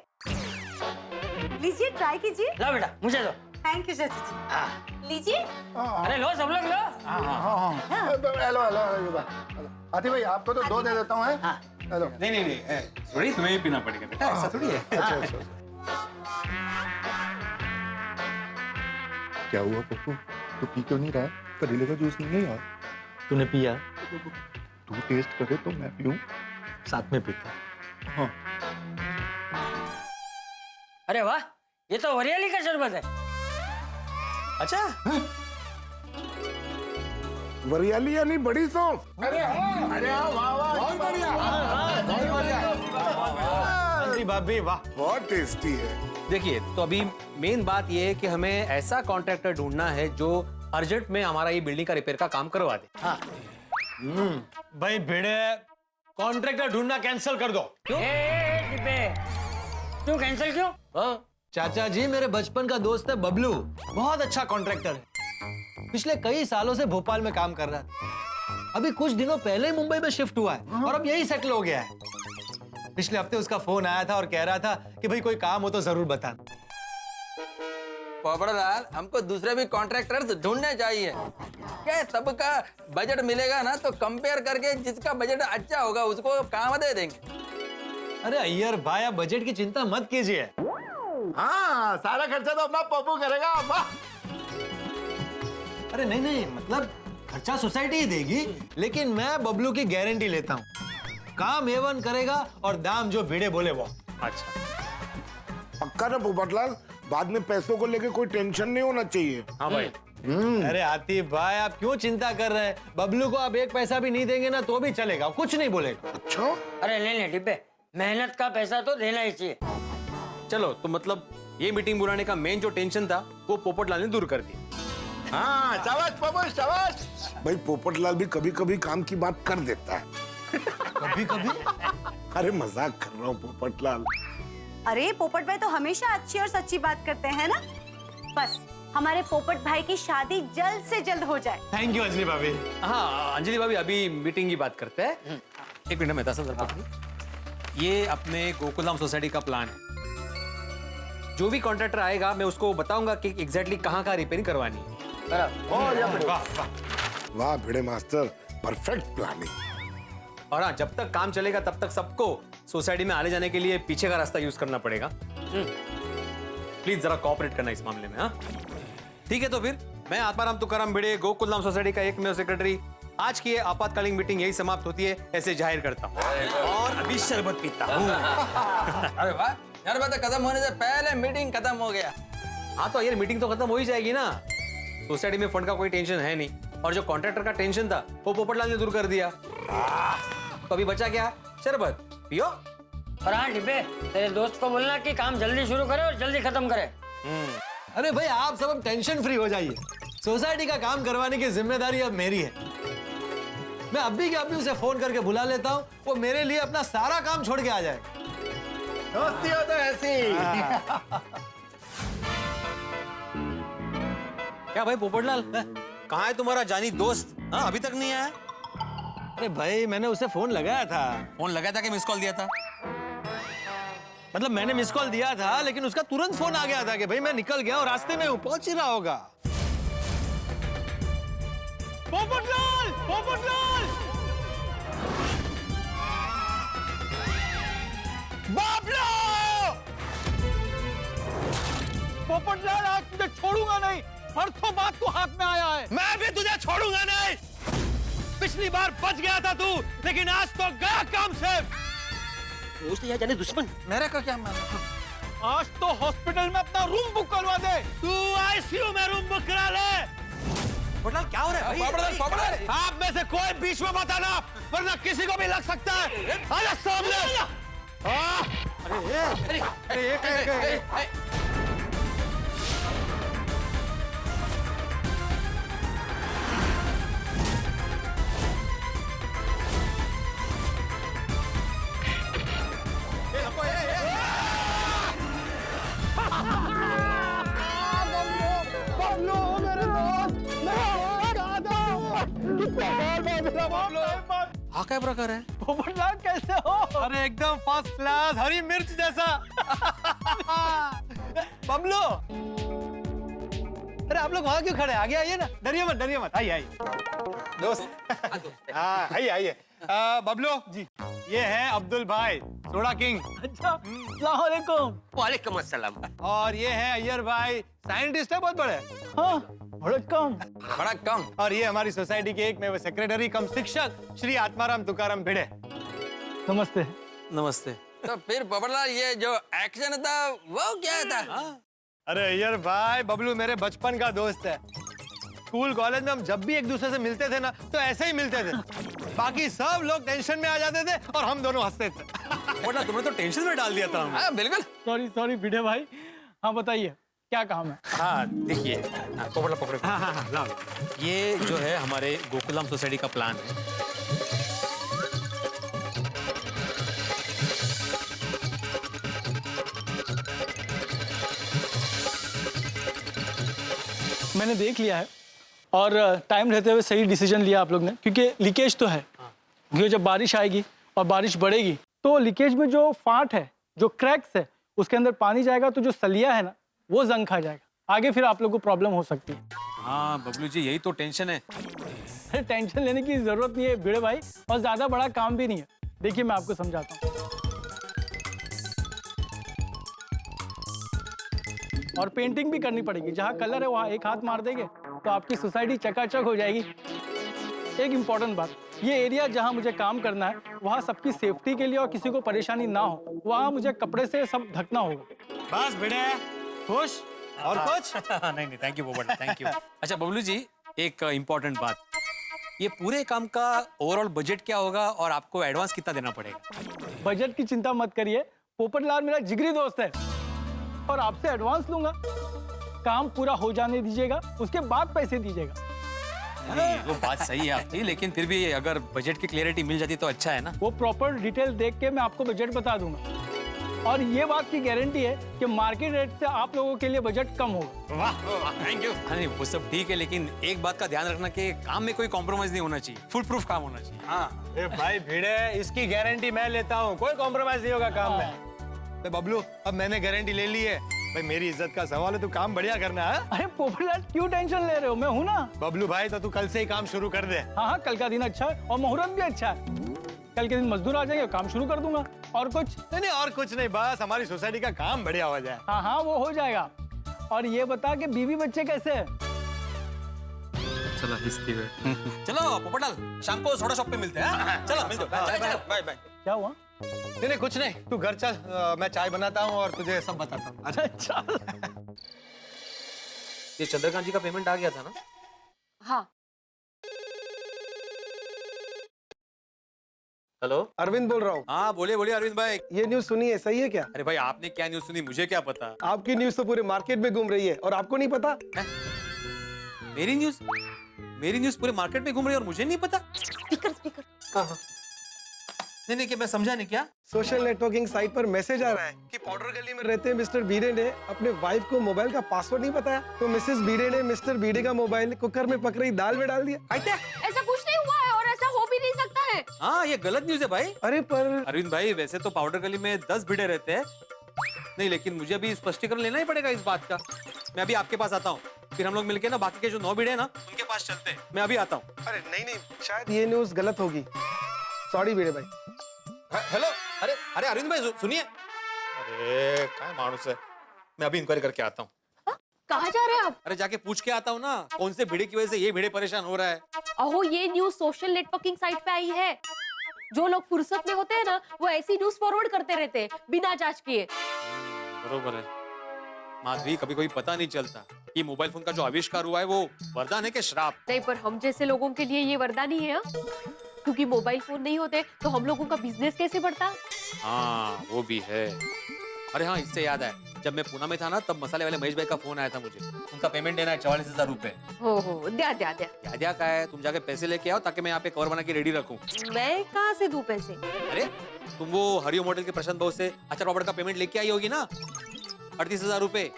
लीजिए, ट्राई कीजिए। लो बेटा, मुझे दो। थैंक यू चाची जी। लीजिए। अरे लो सब लोग लो। हेलो आती भाई, आपको तो दो दे देता हूँ। हेलो। नहीं थोड़ी तुम्हें ही पीना पड़ेगा बेटा, ऐसा थोड़ी है। अच्छा। क्या हुआ पप्पू, तू पी क्यों नहीं रहा? करेले का जूस नहीं है यार। तूने पिया? तू टेस्ट करे तो मैं पीऊं? साथ में पीता। हाँ। अरे वाह, ये तो हरियाली का शरबत है। अच्छा, वरियाली यानी बड़ी सौंफ। अरे हाँ, वाह, बहुत बढ़िया। भाभी वाह, बहुत टेस्टी है। देखिए, तो अभी मेन बात यह है कि हमें ऐसा कॉन्ट्रैक्टर ढूंढना है जो अर्जेंट में हमारा ये बिल्डिंग का रिपेयर का काम करवा दे। हाँ। भाई भिड़े, कॉन्ट्रैक्टर ढूंढना कैंसिल कर दो। क्यों कैंसिल क्यों? हाँ? चाचा जी, मेरे बचपन का दोस्त है बबलू, बहुत अच्छा कॉन्ट्रैक्टर है। पिछले कई सालों से भोपाल में काम कर रहा है। अभी कुछ दिनों पहले ही मुंबई में शिफ्ट हुआ है और अब यही सेटल हो गया है। पिछले हफ्ते उसका फोन आया था और कह रहा था कि भाई कोई काम हो तो जरूर बताना। पोपड़लाल, हमको दूसरे भी कॉन्ट्रैक्टर्स ढूंढने चाहिए। क्या सबका बजट मिलेगा ना, तो कंपेयर करके जिसका बजट अच्छा होगा उसको काम दे देंगे। अरे अय्यर भाई, आप बजट की चिंता मत कीजिए। हाँ, सारा खर्चा तो अपना पप्पू करेगा। अरे नहीं, मतलब खर्चा सोसाइटी ही देगी, लेकिन मैं बबलू की गारंटी लेता हूँ, काम A1 करेगा और दाम जो भिड़े बोले वो। अच्छा पक्का ना पोपटलाल, बाद में पैसों को लेके कोई टेंशन नहीं होना चाहिए। हाँ भाई। अरे आतिफ भाई, आप क्यों चिंता कर रहे हैं? बबलू को आप एक पैसा भी नहीं देंगे ना तो भी चलेगा, कुछ नहीं बोलेगा। अच्छा? अरे ले डिब्बे, मेहनत का पैसा तो देना ही चाहिए। चलो, तो मतलब ये मीटिंग बुलाने का मेन जो टेंशन था वो पोपटलाल ने दूर कर दी। हाँ, शाबाश पप्पू, शाबाश। भाई पोपटलाल भी कभी कभी काम की बात कर देता है। कभी? अरे मजाक कर रहा हूँ पोपटलाल। अरे पोपट भाई तो हमेशा अच्छी और सच्ची बात करते हैं ना। बस हमारे पोपट भाई की शादी जल्द से जल्द हो जाए। थैंक यू अंजलि भाभी। हाँ अंजलि भाभी, अभी मीटिंग की बात करते हैं। एक मिनट में ये अपने गोकुलधाम सोसाइटी का प्लान है। जो भी कॉन्ट्रैक्टर आएगा मैं उसको बताऊंगा कि एग्जैक्टली कहाँ रिपेयरिंग करवानी है। वाह भिड़े मास्टर, परफेक्ट प्लानिंग। और हाँ, जब तक काम चलेगा तब तक सबको सोसाइटी में आने जाने के लिए पीछे का रास्ता यूज करना पड़ेगा। प्लीज जरा कोऑपरेट करना इस मामले में। हाँ ठीक है, तो फिर मैं आत्माराम तुकाराम भिड़े, गोकुलधाम सोसाइटी का एकमेव सेक्रेटरी, आज की ये आपातकालीन मीटिंग यही समाप्त होती है ऐसे जाहिर करता हूँ और अभी शरबत पीता हूँ। अरे वाह, शरबत खत्म होने से पहले मीटिंग खत्म हो गया। हाँ तो यार मीटिंग तो खत्म हो ही जाएगी ना। सोसाइटी में फंड का कोई टेंशन है नहीं, और जो कॉन्ट्रैक्टर का टेंशन था वो पोपटलाल ने दूर कर दिया। तो अभी बचा क्या? शरबत पियो। और हाँ डिब्बे, तेरे दोस्त को बोलना कि काम जल्दी शुरू करे और जल्दी खत्म करे। अरे भाई आप सब अब टेंशन फ्री हो जाइए। सोसाइटी का काम करवाने की जिम्मेदारी अब मेरी है। मैं अभी के अभी उसे फोन करके बुला लेता हूँ, वो मेरे लिए अपना सारा काम छोड़ के आ जाए। दोस्ती हो तो ऐसी। क्या भाई पोपटलाल, कहाँ है तुम्हारा जानी दोस्त? हाँ अभी तक नहीं आया? अरे भाई मैंने उसे फोन लगाया था। फोन लगाया था कि मिस कॉल दिया था? मतलब मैंने मिस कॉल दिया था, लेकिन उसका तुरंत फोन आ गया था कि भाई मैं निकल गया और रास्ते में हूँ, पहुंच ही रहा होगा। पोपटलाल, पोपटलाल! बाबलो! पोपटलाल आज तुझे छोड़ूंगा नहीं, परसों बात तू हाथ में आया है। मैं भी तुझे छोड़ूंगा नहीं। पिछली बार बच गया था तू, लेकिन आज तो गया काम से। दोस्त जाने दुश्मन मेरे को क्या मालूम? आज तो हॉस्पिटल में अपना रूम बुक करवा दे। तू आईसीयू में रूम बुक करा ले। पोपटलाल क्या हो रहा है? आप में से कोई बीच में मत आना, वरना किसी को भी लग सकता है। आजा सामने। अरे क्या प्रकार है? पोपटलाल कैसे हो? अरे एकदम फर्स्ट क्लास, हरी मिर्च जैसा। बबलू, अरे आप लोग वहां क्यों खड़े? आगे आइए ना, डरिए मत, डरिए मत। आइए आइए दोस्त। हाँ आइए आइए। बबलू जी, ये है अब्दुल भाई, सोडा किंग। अच्छा, अस्सलाम वालेकुम। वालेकुम अस्सलाम। और ये है अय्यर भाई, साइंटिस्ट है बहुत बड़े। हाँ बड़ा कम। और ये हमारी सोसाइटी के एक में वो सेक्रेटरी कम शिक्षक श्री आत्माराम तुकाराम भिड़े। नमस्ते। नमस्ते। तो फिर पोपटलाल ये जो एक्शन था वो क्या था? अरे अय्यर भाई, बबलू मेरे बचपन का दोस्त है। स्कूल कॉलेज में हम जब भी एक दूसरे से मिलते थे ना, तो ऐसे ही मिलते थे। बाकी सब लोग टेंशन में आ जाते थे और हम दोनों हंसते थे। वरना तुमने तो टेंशन में डाल दिया था। हाँ बिल्कुल। सॉरी भिड़े भाई। हाँ बताइए क्या काम है? हाँ देखिए, पकड़ो। हाँ, ये जो है हमारे गोकुलधाम सोसाइटी का प्लान है। मैंने देख लिया है और टाइम रहते हुए सही डिसीजन लिया आप लोग ने, क्योंकि लीकेज तो है। क्योंकि जब बारिश आएगी और बारिश बढ़ेगी तो लीकेज में जो फाट है, जो क्रैक्स है, उसके अंदर पानी जाएगा तो जो सलिया है ना, वो जंग खा जाएगा। आगे फिर आप लोग को प्रॉब्लम हो सकती है। हाँ बबलू जी, यही तो टेंशन है। अरे टेंशन लेने की जरूरत नहीं है भिड़े भाई, और ज्यादा बड़ा काम भी नहीं है। देखिए मैं आपको समझाता हूँ। और पेंटिंग भी करनी पड़ेगी। जहाँ कलर है वहाँ एक हाथ मार देंगे तो आपकी सोसाइटी चकाचक हो जाएगी। एक इम्पॉर्टेंट बात, ये एरिया जहाँ मुझे काम करना है वहाँ सबकी सेफ्टी के लिए और किसी को परेशानी ना हो, वहाँ मुझे कपड़े से सब ढकना होगा। बस भिड़े, खुश और कुछ? नहीं थैंक यू पोपट, थैंक यू। अच्छा बबलू जी, एक इम्पोर्टेंट बात, ये पूरे काम का ओवरऑल बजट क्या होगा और आपको एडवांस कितना देना पड़ेगा? बजट की चिंता मत करिए, पोपटलाल मेरा जिगरी दोस्त है और आपसे एडवांस लूंगा। काम पूरा हो जाने दीजिएगा, उसके बाद पैसे दीजिएगा। वो बात सही है आपकी, लेकिन फिर भी अगर बजट की क्लियरिटी मिल जाती तो अच्छा है ना। वो प्रॉपर डिटेल देख के मैं आपको बजट बता दूंगा, और ये बात की गारंटी है कि मार्केट रेट से आप लोगों के लिए बजट कम होगा। वाह थैंक यू। नहीं वो सब ठीक है, लेकिन एक बात का ध्यान रखना कि काम में कोई कॉम्प्रोमाइज नहीं होना चाहिए, फुल प्रूफ काम होना चाहिए। हाँ भाई भिड़े, इसकी गारंटी मैं लेता हूँ, कोई कॉम्प्रोमाइज नहीं होगा काम में। तो बबलू, अब मैंने गारंटी ले ली है, भाई मेरी इज्जत का सवाल है, तू काम बढ़िया करना है। अरे पोपटलाल क्यों टेंशन ले रहे हो, मैं हूँ ना। बबलू भाई तो तू कल से ही काम शुरू कर दे। हाँ हाँ, कल का दिन अच्छा है और मुहूर्त भी अच्छा है। कल के दिन मजदूर आ जाएंगे, काम शुरू कर दूंगा। और कुछ नहीं और कुछ नहीं, बस हमारी सोसाइटी का काम बढ़िया हो जाए। हाँ हाँ, वो हो जाएगा। और ये बता कि बीवी बच्चे कैसे है? चला हिस्ती चलो पोपटलाल, शाम को सोडा शॉप पे मिलते हैं। चलो मिलते हैं। Bye bye. क्या हुआ? नहीं कुछ नहीं, तू घर चल, मैं चाय बनाता हूँ और तुझे सब बताता हूँ। अच्छा ये चंद्रकांत जी का पेमेंट आ गया था ना? हाँ। हेलो, अरविंद बोल रहा हूँ। हाँ बोलिए बोलिए अरविंद भाई। ये न्यूज सुनी है, सही है क्या? अरे भाई आपने क्या न्यूज सुनी, मुझे क्या पता। आपकी न्यूज तो पूरे मार्केट में घूम रही है और आपको नहीं पता? मेरी न्यूज पूरे मार्केट में घूम रही है और मुझे नहीं पता? स्पीकर। हाँ। नहीं क्या मैं समझा नहीं, क्या? सोशल नेटवर्किंग साइट पर मैसेज आ रहा है कि पाउडर गली में रहते मिस्टर बीडे ने अपने वाइफ को मोबाइल का पासवर्ड नहीं बताया, तो मिसेस बीडे ने मिस्टर बीडे का मोबाइल कुकर में पक रही दाल में डाल दिया। ऐसा कुछ नहीं हुआ है और ऐसा हो भी नहीं सकता है। हाँ ये गलत न्यूज है भाई। अरे पर अरविंद भाई, वैसे तो पाउडर गली में 10 भिड़े रहते हैं, नहीं लेकिन मुझे अभी स्पष्टीकरण लेना ही पड़ेगा इस बात का। मैं अभी आपके पास आता हूँ, फिर हम लोग मिलके ना बाकी के जो 9 भिड़े हैं ना उनके पास चलते हैं। मैं अभी आता हूँ। अरे नहीं, शायद ये न्यूज गलत होगी। सॉरी बीडे भाई। हेलो, अरे अरविंद भाई सुनिए। अरे क्या मानुस है, मैं अभी इंक्वायरी करके आता हूँ। कहाँ जा रहे हैं आप? अरे जाके पूछ के आता हूँ ना, कौन से भिड़े की वजह से ये भिड़े परेशान हो रहा है। अहो, ये न्यूज सोशल नेटवर्किंग साइट पे आई है। जो लोग फुर्सत में होते हैं ना, वो ऐसी न्यूज फॉरवर्ड करते रहते हैं बिना जांच किए। बरोबर है माधवी, कभी कोई पता नहीं चलता कि मोबाइल फोन का जो आविष्कार हुआ है वो वरदान है कि श्राप। नहीं, पर हम जैसे लोगों के लिए ये वरदान ही है, हाँ? क्योंकि मोबाइल फोन नहीं होते तो हम लोगों का बिजनेस कैसे बढ़ता? हाँ वो भी है। अरे हाँ, इससे याद है, जब मैं पुणे में था ना तब मसाले वाले महेश भाई का फोन आया था मुझे। उनका पेमेंट देना है 44,000 रुपए। हो द्या। क्या का है, तुम जाके पैसे लेके आओ ताकि मैं यहाँ पे कवर बना के रेडी रखूँ। मैं कहाँ से दूं पैसे? अरे तुम वो हरिओम होटल के प्रशांत भाव से अचार पापड़ का पेमेंट लेके आई होगी ना, 38,000 रुपए।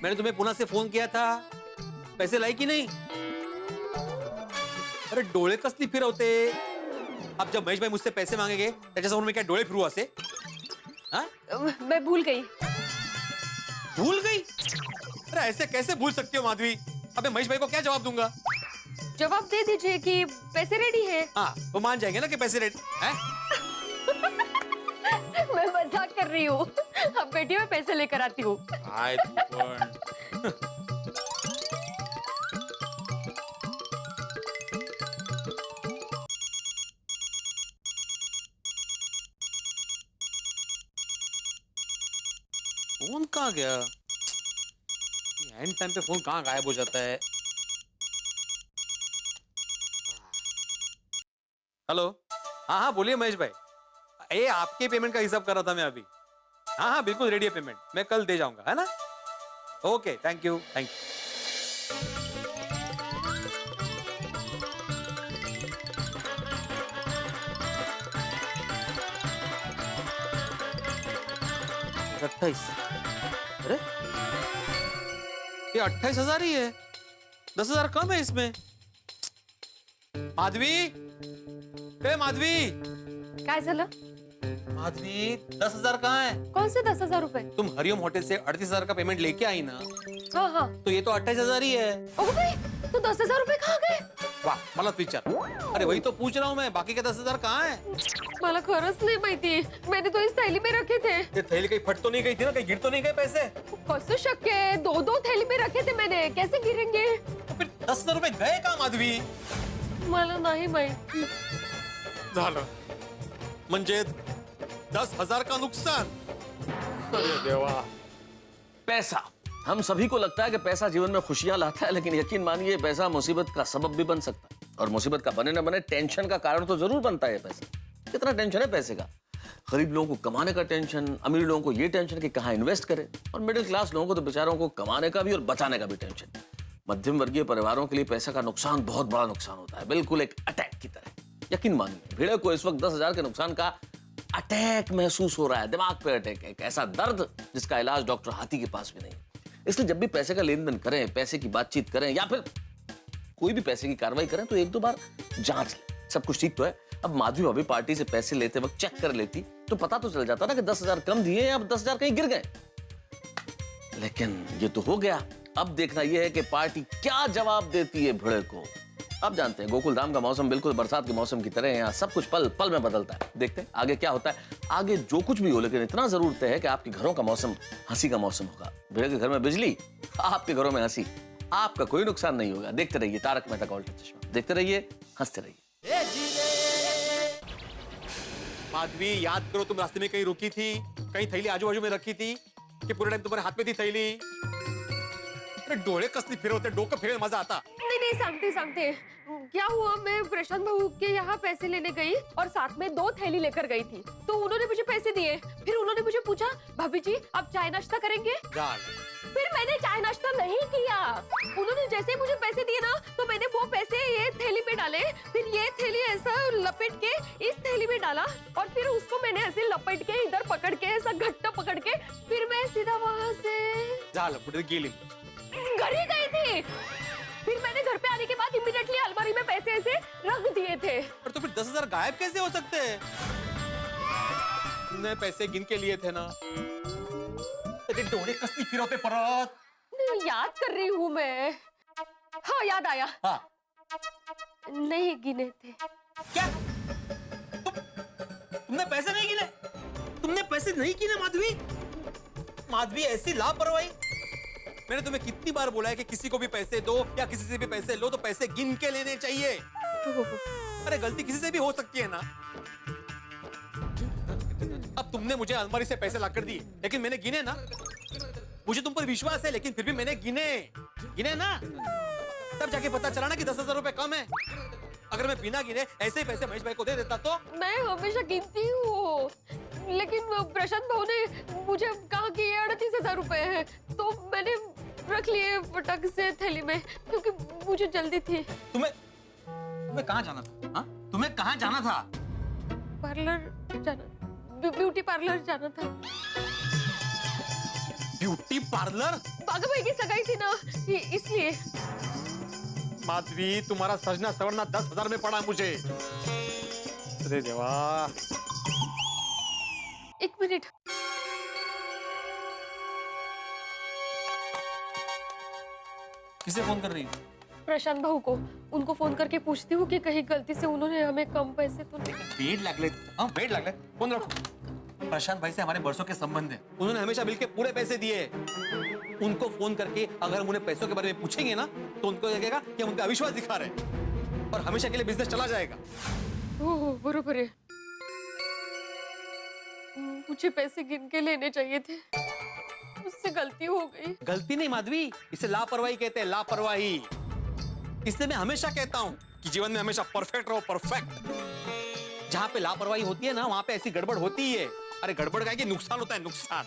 मैंने तुम्हें पुणे से फोन किया था, पैसे लाई कि नहीं? अरे डोळे कसली फिरवते। अब जब महेश भाई मुझसे पैसे मांगेंगे त्याच्यासमोर मी काय डोळे फिरू असे? हाँ? मैं भूल गई। भूल गई? अरे ऐसे कैसे भूल सकती हो माधवी? अबे महेश भाई को क्या जवाब दूंगा? जवाब दे दीजिए कि पैसे रेडी है। हाँ वो मान जाएंगे ना कि पैसे रेडी हैं? मैं मजाक कर रही हूँ। अब बेटी मैं पैसे लेकर आती हूँ। आय तू पण। फोन कहाँ गया? एंड टाइम पे फोन कहाँ गायब हो जाता है? हेलो, हाँ बोलिए महेश भाई। ये आपके पेमेंट का हिसाब कर रहा था मैं अभी। हाँ बिल्कुल रेडी है पेमेंट, मैं कल दे जाऊंगा, है ना? Okay thank you. अट्ठाईस। अरे ये 28,000 ही है, 10,000 कम है इसमें। माधवी, माधवी काय झालं? माधवी 10,000 कहाँ है? कौन से 10,000 रुपए? तुम हरिओम होटल से 38,000 का पेमेंट लेके आई ना? हाँ। तो ये तो 28,000 ही है। तो 10,000 रुपए कहाँ गए? वाह मला विचार। अरे वही तो पूछ रहा हूँ मैं, बाकी के 10,000 कहाँ है? मला खरंच नाही माहिती, मैंने तो इस थैली में रखे थे। ये थैली कहीं फट तो नहीं गई थी ना, कहीं गिर तो नहीं गए पैसे? कसं शक्य है? 2 थैली में रखे थे मैंने, कैसे गिरेंगे? तो फिर 10,000 रुपए गए कहाँ माधवी? मला नाही माहिती। झालं म्हणजे 10,000 का नुकसान। अरे देवा। पैसा, हम सभी को लगता है कि पैसा जीवन में खुशियां लाता है, लेकिन यकीन मानिए पैसा मुसीबत का सबब भी बन सकता है। और मुसीबत का बने न बने टेंशन का कारण तो जरूर बनता है पैसा। कितना टेंशन है पैसे का? गरीब लोगों को कमाने का टेंशन, अमीर लोगों को ये टेंशन कि कहाँ इन्वेस्ट करें, और मिडिल क्लास लोगों को तो बेचारों को कमाने का भी और बचाने का भी टेंशन। मध्यम वर्गीय परिवारों के लिए पैसा का नुकसान बहुत बड़ा नुकसान होता है, बिल्कुल एक अटैक की तरह। यकीन मानिए भिड़े को इस वक्त 10,000 के नुकसान का अटैक महसूस हो रहा है, दिमाग पे अटैक, एक ऐसा दर्द जिसका इलाज डॉक्टर हाथी के पास भी नहीं। इसलिए जब भी पैसे का लेन देन करें, पैसे की बातचीत करें या फिर कोई भी पैसे की कार्रवाई करें तो 1-2 बार जांच लें, सब कुछ ठीक तो है। अब माधवी भाभी पार्टी से पैसे लेते वक्त चेक कर लेती तो पता तो चल जाता ना कि 10,000 कम दिए या 10,000 कहीं गिर गए। लेकिन ये तो हो गया। अब देखना यह है कि पार्टी क्या जवाब देती है भिड़े को। अब जानते हैं गोकुल धाम का मौसम बिल्कुल बरसात के मौसम की तरह है। यहाँ सब कुछ पल पल में बदलता है। देखते हैं आगे क्या होता है। आगे जो कुछ भी हो, लेकिन इतना जरूर तय है कि आपके घरों का मौसम हंसी का मौसम होगा। भिड़े के घर में बिजली, आपके घरों में हंसी। आपका कोई नुकसान नहीं होगा। देखते रहिए तारक मेहता का उल्टा चश्मा। देखते रहिए, हंसते रहिए। माधवी, याद करो तुम रास्ते में कहीं रुकी थी, कहीं थैली आजू बाजू में रखी थी कि पूरे टाइम तुम्हारे हाथ में थी थैली? अरे डोळे कसली फिरवते, डोकं फिरेल मजा आता। नहीं सांगते क्या हुआ, मैं प्रशांत बाबू के यहाँ पैसे लेने गई और साथ में 2 थैली लेकर गई थी। तो उन्होंने मुझे पैसे दिए, फिर उन्होंने मुझे पूछा भाभी जी आप चाय नाश्ता करेंगे? फिर मैंने चाय नाश्ता नहीं किया। उन्होंने जैसे मुझे पैसे दिए ना, तो मैंने वो पैसे ये थैली में डाले, फिर ये थैली ऐसा लपेट के इस थैली में डाला और फिर उसको मैंने ऐसे लपेट के इधर पकड़ के ऐसा घट्टा पकड़ के फिर मैं सीधा वहाँ से घर ही गई थी। फिर मैंने घर पे आने के बाद इमीडिएटली अलमारी में पैसे ऐसे रख दिए थे। और तो फिर 10,000 गायब कैसे हो सकते हैं? तुमने पैसे गिन के लिए थे ना। तेरे डोळे कसली फिरवते परत? याद कर रही हूँ मैं। हाँ याद आया। हाँ। नहीं गिने थे। क्या? तुमने पैसे नहीं गिने? तुमने पैसे नहीं गिने माधवी? माधवी ऐसी लापरवाही। मैंने तुम्हें कितनी बार बोला है कि किसी को भी पैसे दो या किसी से भी पैसे लो तो पैसे गिन के लेने चाहिए। अरे गलती किसी से भी हो सकती है ना। अब तुमने मुझे अलमारी से पैसे लाकर दिए, लेकिन मैंने गिने ना। मुझे तुम पर विश्वास है, लेकिन फिर भी मैंने गिने ना। तब जाके पता चला ना कि 10,000 रुपए कम है। अगर मैं बिना गिने ऐसे ही पैसे महेश भाई को दे देता तो? मैं हमेशा गिनती हूँ, लेकिन प्रशांत भाऊ ने मुझे कहा कि ये 38,000 रुपए है, तो मैंने रख लिए फटक से थैली में, क्योंकि मुझे जल्दी थी। तुम्हें कहाँ जाना था? हाँ? तुम्हें कहाँ जाना था? पार्लर जाना, ब्यूटी पार्लर जाना था। Beauty parlour? बागा भाई की सगाई थी ना, इसलिए। माधवी, तुम्हारा सजना सवरना 10,000 में पड़ा मुझे। अरे देवा। 1 मिनट। किसे फोन कर रही? प्रशांत भाऊ को। उनको फोन करके पूछती हूँ कि कहीं गलती से उन्होंने हमें कम पैसे तो नहीं। वेट लागले। फोन रखो। प्रशांत भाई से हमारे बरसों के संबंध है। उन्होंने हमेशा बिल के पूरे पैसे दिए। उनको फोन करके अगर हम उन्हें पैसों के बारे में पूछेंगे ना, तो उनको लगेगा कि हम उनका अविश्वास दिखा रहे हैं और हमेशा के लिए बिजनेस चला जाएगा। ओह बरोबर है। मुझे पैसे गिन के लेने चाहिए थे, मुझसे गलती हो गई। गलती नहीं माधवी, इसे लापरवाही कहते हैं, लापरवाही। इसलिए मैं हमेशा कहता हूँ कि जीवन में हमेशा परफेक्ट रहो, परफेक्ट। जहाँ पे लापरवाही होती है ना, वहाँ पे ऐसी गड़बड़ होती है। अरे गड़बड़ का नुकसान होता है, नुकसान।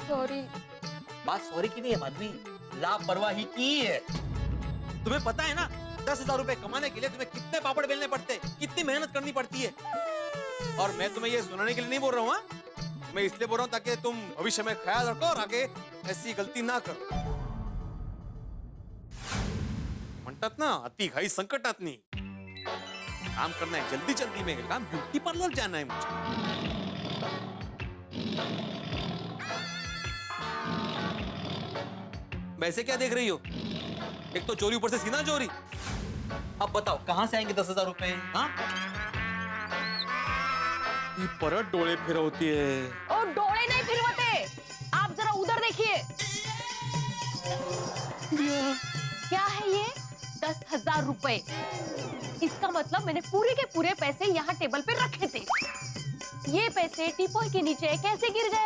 सॉरी। बात सॉरी की नहीं है माधवी, लापरवाही की है। तुम्हें पता है ना 10,000 रुपए कमाने के लिए तुम्हें कितने पापड़ बेलने पड़ते हैं, कितनी मेहनत करनी पड़ती है। और मैं तुम्हें ये सुनाने के लिए नहीं बोल रहा हूँ, मैं इसलिए बोल रहा हूँ ताकि तुम भविष्य में ख्याल रखो और आगे ऐसी गलती ना करो। म्हणतात ना, अति घाई संकटात नहीं। काम करना है जल्दी जल्दी में, काम ब्यूटी पार्लर जाना है मुझे। वैसे क्या देख रही हो? एक तो चोरी, ऊपर से सीना चोरी। अब बताओ कहां से आएंगे 10,000 रुपए? हाँ? ये परत डोळे फिरवती है। ओ डोळे नहीं फिरवते, आप जरा उधर देखिए। क्या है ये? 10,000 रुपए। इसका मतलब मैंने पूरे के पूरे पैसे यहाँ टेबल पे रखे थे। ये पैसे टीपॉय के नीचे कैसे गिर गए?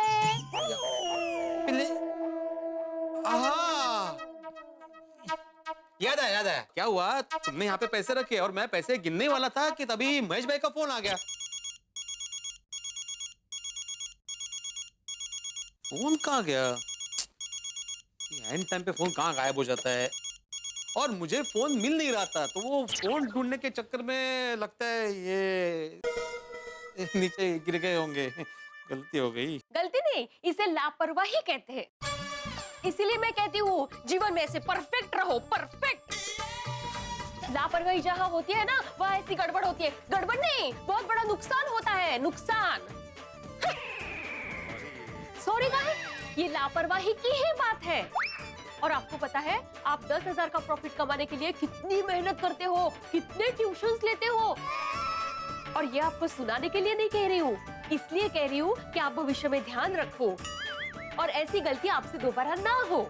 याद आया। क्या हुआ? तुमने यहाँ पे पैसे रखे और मैं पैसे गिनने वाला था कि तभी महेश भाई का फोन आ गया। फोन कहाँ गया? एंड टाइम पे फोन कहाँ गायब हो जाता है? और मुझे फोन मिल नहीं रहा था, तो वो फोन ढूंढने के चक्कर में लगता है ये नीचे गिर गए होंगे। गलती हो गई। गलती नहीं, इसे लापरवाही कहते हैं। इसीलिए मैं कहती हूँ जीवन में ऐसे परफेक्ट रहो, परफेक्ट। लापरवाही जहाँ होती है ना, वहाँ ऐसी गड़बड़ होती है। गड़बड़ नहीं, बहुत बड़ा नुकसान होता है, नुकसान। सॉरी का है, ये लापरवाही की ही बात है। और आपको पता है आप 10,000 का प्रॉफिट कमाने के लिए कितनी मेहनत करते हो, कितने ट्यूशंस लेते हो। और ये आपको सुनाने के लिए नहीं कह रही हूँ, इसलिए कह रही हूँ कि आप भविष्य में ध्यान रखो और ऐसी गलती आपसे दोबारा ना हो।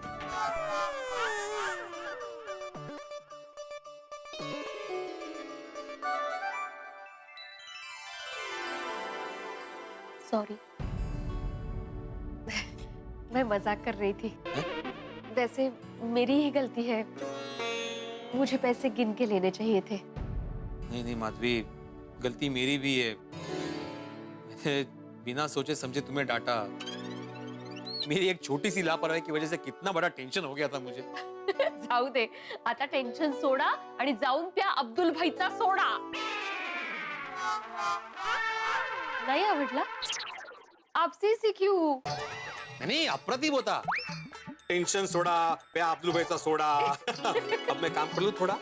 सॉरी, मैं मजाक कर रही थी। वैसे मेरी ही गलती है, मुझे पैसे गिन के लेने चाहिए थे। नहीं नहीं माधवी, गलती मेरी भी है। मैंने बिना सोचे समझे तुम्हें डांटा। मेरी एक छोटी सी लापरवाही की वजह से कितना बड़ा टेंशन हो गया था मुझे। जाऊ दे, आता टेन्शन सोडा आणि जाऊन प्या अब्दुल भाईचा सोडा। नाही आवडला? आपसे सीखी हूँ। नहीं, अप्रतिम होता। टेंशन सोडा, पे अब्दुल भाईचा सोडा। अब मैं काम कर लूं थोड़ा।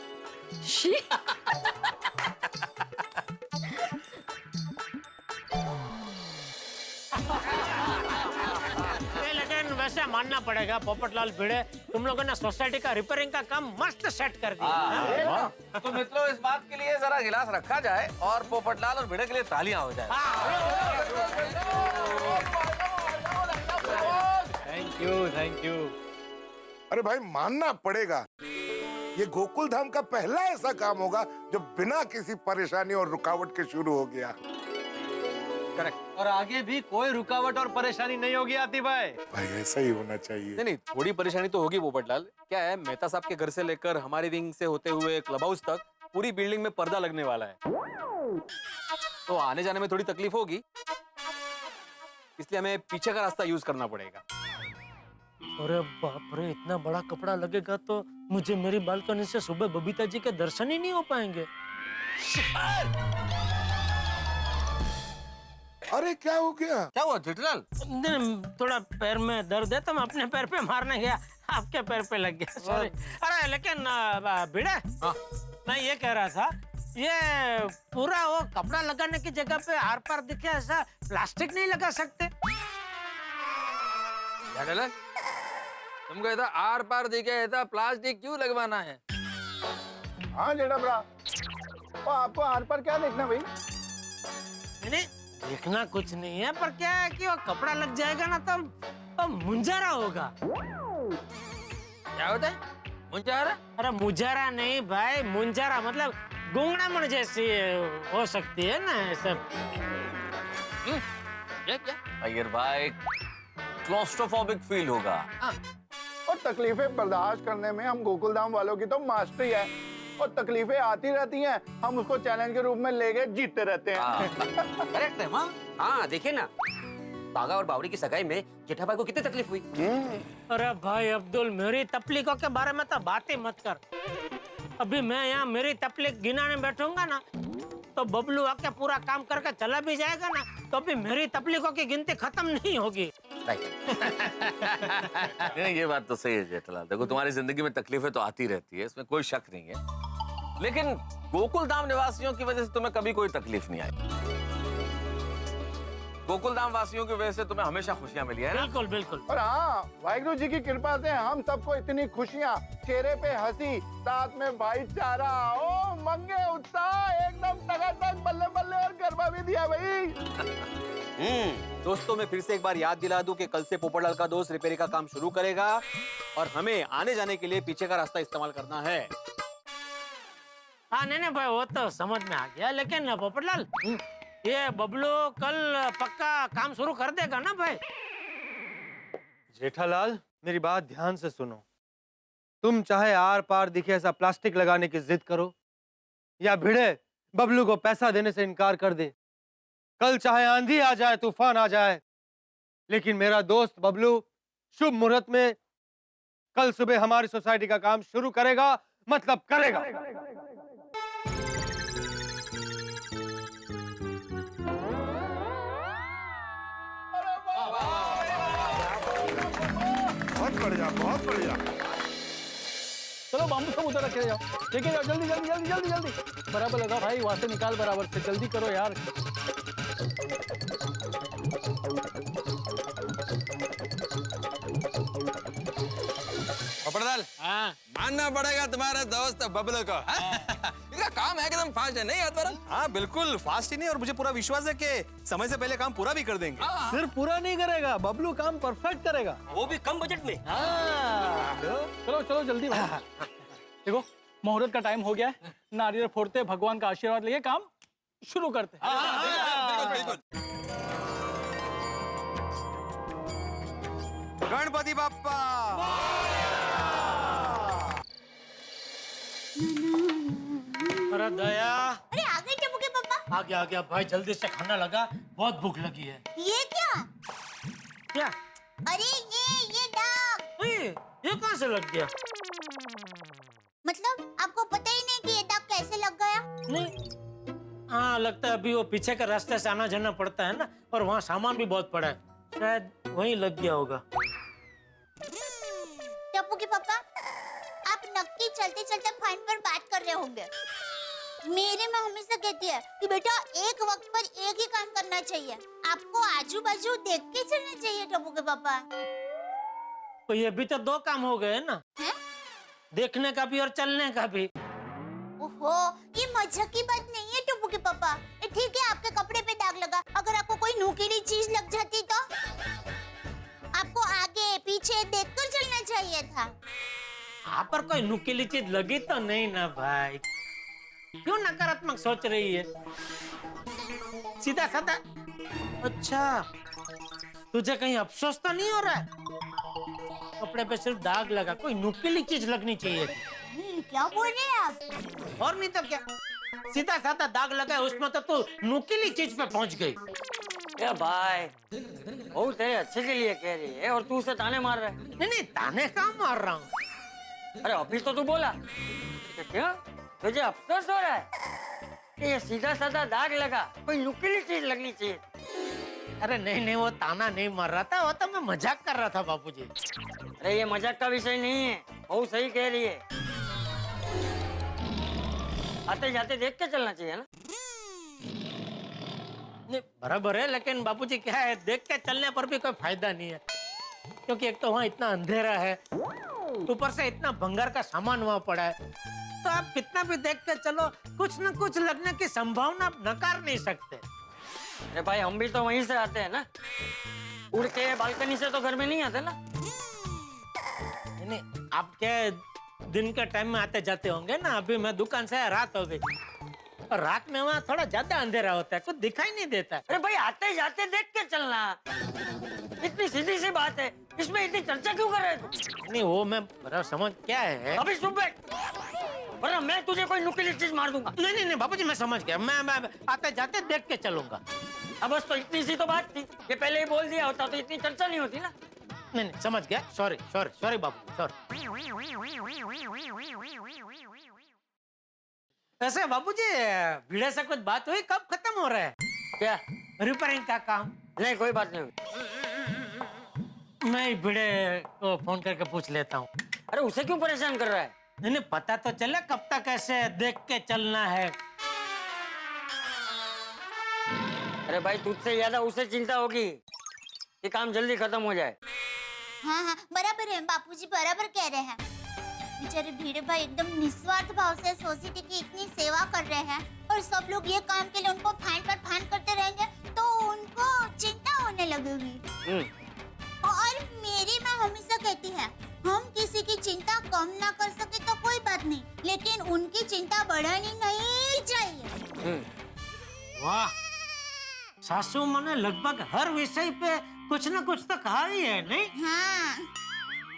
लेकिन वैसे मानना पड़ेगा पोपटलाल भिड़े, तुम लोगों ने सोसाइटी का रिपेयरिंग का काम मस्त सेट कर दिया। तो मित्रों, इस बात के लिए जरा गिलास रखा जाए और पोपटलाल और भिड़े के लिए तालियां हो जाए। Thank you. अरे भाई, मानना पड़ेगा, ये गोकुल धाम का पहला ऐसा काम होगा जो बिना किसी परेशानी और रुकावट के शुरू हो गया। करेक्ट। और आगे भी कोई रुकावट और परेशानी नहीं होगी आती भाई। भाई ऐसा ही होना चाहिए। नहीं, थोड़ी परेशानी तो होगी पोपटलाल। क्या है, मेहता साहब के घर से लेकर हमारी विंग से होते हुए क्लब हाउस तक पूरी बिल्डिंग में पर्दा लगने वाला है, तो आने जाने में थोड़ी तकलीफ होगी, इसलिए हमें पीछे का रास्ता यूज करना पड़ेगा। अरे बाप रे, इतना बड़ा कपड़ा लगेगा तो मुझे मेरी बालकनी से सुबह बबीता जी के दर्शन ही नहीं हो पाएंगे। अरे क्या हो गया? क्या हुआ जेठलाल? थोड़ा पैर में दर्द है तो मैं अपने पैर पे मारने गया, आपके पैर पे लग गया, सॉरी। अरे लेकिन भिड़े, मैं ये कह रहा था, ये पूरा वो कपड़ा लगाने की जगह पे आर पार दिखे ऐसा प्लास्टिक नहीं लगा सकते? जेठलाल, तुम कहता आर पार दिखे था, प्लास्टिक क्यों लगवाना है? हाँ जेठा ब्रा, तो आपको आर पार क्या देखना भाई? नहीं, देखना कुछ नहीं है, पर क्या है कि वो कपड़ा लग जाएगा ना तो मुंजारा होगा। क्या होता है मुंजारा? अरे मुंजारा नहीं भाई, मुंजारा मतलब गुंगड़ामण जैसी हो सकती है ना सब। ये क्या? अय्यर भाई, क्लॉस्ट्रोफोबिक फील होगा। और तकलीफें बर्दाश्त करने में हम गोकुलधाम वालों की तो मास्टरी है, और तकलीफें आती रहती हैं, हम उसको चैलेंज के रूप में लेके जीतते रहते हैं। करेक्ट है माँ। हाँ देखिए ना, बागा और बावरी की सगाई में जेठा भाई को कितनी तकलीफ हुई। अरे भाई अब्दुल, मेरी तकलीफों के बारे में तो बात ही मत कर। अभी मैं यहाँ मेरी तकलीफ गिनाने बैठूंगा ना तो बबलू आके पूरा काम करके चला भी जाएगा ना, तो भी मेरी तकलीफों की गिनती खत्म नहीं होगी। नहीं, ये बात तो सही है जेठलाल। देखो, तुम्हारी जिंदगी में तकलीफें तो आती रहती है, इसमें कोई शक नहीं है, लेकिन गोकुलधाम निवासियों की वजह से तुम्हें कभी कोई तकलीफ नहीं आई। गोकुलधाम वासियों की वजह से तुम्हें हमेशा खुशियां मिली है ना? बिल्कुल बिल्कुल। और हाँ, वाहिगुरु जी की कृपा से हम सबको इतनी खुशियाँ, चेहरे पे हंसी, साथ में भाईचारा, ओ मंगे उत्साह, एकदम टकाटक, बल्ले बल्ले, और गरबा भी दिया भाई। दोस्तों, मैं फिर से एक बार याद दिला दूं कि कल से पोपटलाल का दोस्त रिपेयरिंग का काम शुरू करेगा और हमें आने जाने के लिए पीछे का रास्ता इस्तेमाल करना है। हाँ नहीं भाई, वो तो समझ में आ गया, लेकिन पोपटलाल, ये बबलू कल पक्का काम शुरू कर देगा ना भाई? जेठालाल, मेरी बात ध्यान से सुनो। तुम चाहे आर पार दिखे ऐसा प्लास्टिक लगाने की जिद करो, या भिड़े बबलू को पैसा देने से इनकार कर दे, कल चाहे आंधी आ जाए, तूफान आ जाए, लेकिन मेरा दोस्त बबलू शुभ मुहूर्त में कल सुबह हमारी सोसाइटी का काम शुरू करेगा, मतलब करेगा। बहुत बढ़िया, बहुत बढ़िया। चलो बाम्बू सब उधर रखे जाओ, लेके जाओ, जल्दी जल्दी जल्दी जल्दी जल्दी। बराबर लगा भाई, वहां से निकाल बराबर से, जल्दी करो यार। मानना पड़ेगा तुम्हारे दोस्त बबलू को। इसका काम है एकदम फास्ट है, नहीं आत्माराम? हाँ बिल्कुल फास्ट ही नहीं, और मुझे पूरा विश्वास है कि समय से पहले काम पूरा भी कर देंगे। सिर्फ पूरा नहीं करेगा, बबलू काम परफेक्ट करेगा। वो भी कम बजट में। चलो चलो जल्दी देखो मुहूर्त का टाइम हो गया है, नारियल फोड़ते भगवान का आशीर्वाद लेके काम शुरू करते। गणपति बाप्पा। अरे दया, अरे आ गए टप्पू के पापा। आ गया भाई, जल्दी से खाना लगा, बहुत भूख लगी है। ये क्या? क्या? अरे ये दाग। ये कहाँ से लग गया? मतलब आपको पता ही नहीं कि ये दाग कैसे लग गया? नहीं, हाँ लगता है अभी वो पीछे का रास्ते से आना जाना पड़ता है ना, और वहाँ सामान भी बहुत पड़ा है, शायद वहीं लग गया होगा। टप्पू के पापा, आप नक्की चलते चलते फोन पर बात कर रहे होंगे। मेरी माँ हमेशा कहती है कि बेटा एक वक्त पर एक ही काम करना चाहिए, आपको आजू बाजू देख के चलना चाहिए टप्पू के पापा। तो ये भी तो 2 काम हो गए ना, देखने का भी और चलने का भी। ओहो, ये मजाक की बात नहीं है टप्पू के पापा। ठीक है आपके कपड़े पे दाग लगा, अगर आपको कोई नुकीली चीज लग जाती तो आपको आगे पीछे देखकर चलना चाहिए था। आप पर कोई नुकीली चीज लगी तो नहीं ना भाई, क्यों नकारात्मक सोच रही है? सीधा साधा। अच्छा, तुझे कहीं अफसोस तो नहीं हो रहा है? कपड़े पे सिर्फ दाग लगा, कोई नुकीली चीज लगनी चाहिए थी। क्या बोल रहे हैं आप? और नहीं तो क्या, सीधा साधा दाग लगा, उसमें तो तू नुकीली चीज पे पहुंच गई। क्या भाई, वो तेरे अच्छे के लिए कह रही है और तू उसे ताने मार रहा है। नहीं ताने कहाँ मार रहा हूँ। अरे अभी तो तू बोला क्यों, तुझे अफसोस हो रहा है कि ये सीधा साधा दाग लगा, कोई नुकीली चीज लगनी चाहिए। अरे नहीं, वो ताना नहीं मार रहा था, वो तो मैं मजाक कर रहा था बापूजी। अरे ये मजाक का विषय नहीं है, वो सही कह रही है। आते जाते देख के चलना चाहिए ना। नहीं बराबर है, लेकिन बापूजी क्या है, देख के चलने पर भी कोई फायदा नहीं है, क्योंकि एक तो वहाँ इतना अंधेरा है, ऊपर से इतना भंगार का सामान वहाँ पड़ा है, तो आप कितना भी देख के चलो, कुछ न कुछ लगने की संभावना आप नकार नहीं सकते। अरे भाई हम भी तो वहीं से आते हैं ना, उड़ के बालकनी से तो घर में नहीं आते ना। नहीं, आप क्या दिन के टाइम में आते जाते होंगे ना, अभी मैं दुकान से रात हो गई, और रात में वहाँ थोड़ा ज्यादा अंधेरा होता है, कुछ दिखाई नहीं देता। अरे भाई आते जाते देख के चलना, इतनी सीधी सी बात है, इसमें इतनी चर्चा क्यों कर रहे तू? नहीं वो मैं बराबर समझ, क्या है अभी चुप बैठ, वरना मैं तुझे कोई नुकीली चीज मार दूंगा। नहीं बापूजी मैं समझ गया, मैं आते जाते देख के चलूंगा। अब बस तो इतनी सी तो बात थी, ये पहले ही बोल दिया होता तो इतनी चर्चा नहीं होती ना। नहीं समझ गया, सॉरी बाबू, सॉरी। ऐसे बाबूजी भिड़े से कुछ बात हुई, कब खत्म हो रहा है? क्या रिपेयरिंग का काम? नहीं कोई बात नहीं हुई। मैं भिड़े को फोन करके पूछ लेता हूँ। अरे उसे क्यों परेशान कर रहा है? नहीं पता तो चले कब तक ऐसे देख के चलना है। अरे भाई तुझसे ज्यादा उसे चिंता होगी कि काम जल्दी खत्म हो जाए। हाँ बराबर है, बापूजी बराबर कह रहे हैं। बेचारे भीड़े भाई एकदम निस्वार्थ भाव से सोसाइटी की इतनी सेवा कर रहे हैं, और सब लोग ये काम के लिए उनको फाइन पर फाइन करते रहेंगे तो उनको चिंता होने लगेगी। और मेरी माँ हमेशा कहती है, हम किसी की चिंता कम ना कर सके तो कोई बात नहीं, लेकिन उनकी चिंता बढ़ानी नहीं चाहिए। वाह, सासू माँ ने लगभग हर विषय पे कुछ न कुछ तो कहा ही है, नहीं? हाँ।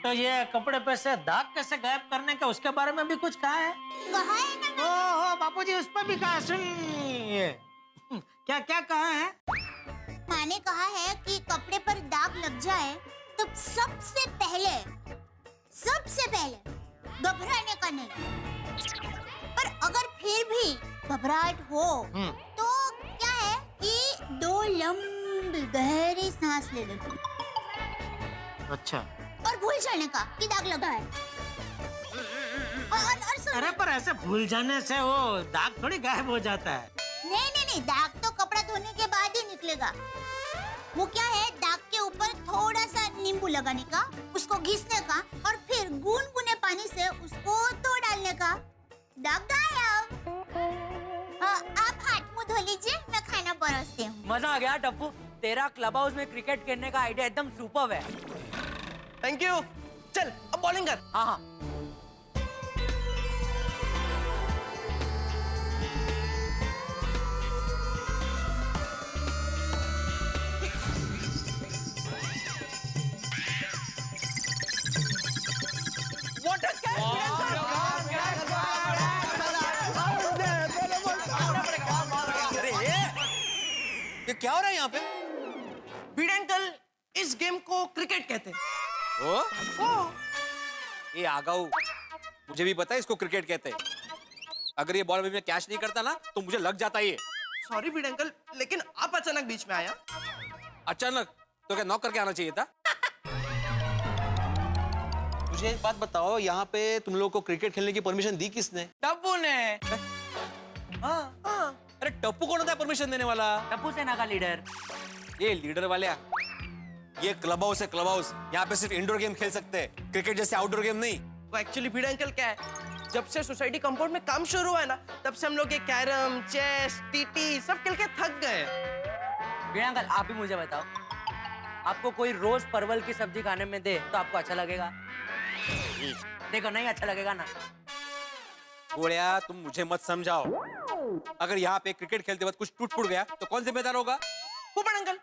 तो ये कपड़े पे से दाग कैसे गायब करने का, उसके बारे में भी कुछ कहा है? कहा है ना। ओहो बापूजी, उस पर भी कहा, सुन ये क्या क्या कहा है? माँ ने कहा है कि कपड़े पर दाग लग जाए तो सबसे पहले घबराने का नहीं, पर अगर फिर भी घबराहट हो तो क्या है कि 2 लंबी गहरी सांस ले लो। अच्छा। और भूल जाने का कि दाग लगा है। और सुन, अरे पर ऐसे भूल जाने से वो दाग थोड़ी गायब हो जाता है। नहीं, दाग तो कपड़ा धोने के बाद ही निकलेगा। वो क्या है, दाग के ऊपर थोड़ा सा नींबू लगाने का, उसको घिसने का और फिर गुनगुने पानी से उसको धो डालने का। दाग गायब। आप हाथ मुंह धो लीजिए, मैं खाना परोसती हूँ। मजा आ गया टप्पू, तेरा क्लब हाउस में क्रिकेट खेलने का आइडिया एकदम सुपर्ब है। Thank you. चल अब बॉलिंग कर। हाँ हाँ। ये क्या हो रहा है यहाँ पे? बीड अंकल, इस गेम को क्रिकेट कहते हैं। ओ? ये आगाऊ, मुझे भी पता है इसको क्रिकेट कहते हैं। अगर ये बॉल में कैच नहीं करता ना तो मुझे लग जाता ये। सॉरी बीड अंकल, लेकिन आप अचानक बीच में आया। अचानक? तो क्या नॉक करके आना चाहिए था? मुझे एक बात बताओ, यहाँ पे तुम लोग को क्रिकेट खेलने की परमिशन दी किसने? टप्पू ने। हाँ। अरे टप्पू कौन होता है परमिशन देने वाला? टप्पू सेना का लीडर। ये लीडर वाले, ये क्लब हाउस है, क्लब हाउस। यहाँ पे सिर्फ इंडोर गेम खेल सकते हैं, क्रिकेट जैसे आउटडोर गेम नहीं। वो एक्चुअली बीड अंकल क्या है, जब से सोसाइटी कंपाउंड में काम शुरू हुआ है ना, तब से हम लोग ये कैरम, चेस, टीटी सब खेल के थक गए। बीड अंकल, आप भी मुझे बताओ, आपको कोई रोज परवल की सब्जी खाने में दे तो आपको अच्छा लगेगा? देखो नहीं अच्छा लगेगा ना। गोड़िया, तुम मुझे मत समझाओ। अगर यहाँ पे क्रिकेट खेलते वक्त कुछ टूट फूट गया तो कौन जिम्मेदार होगा? पोपट अंकल।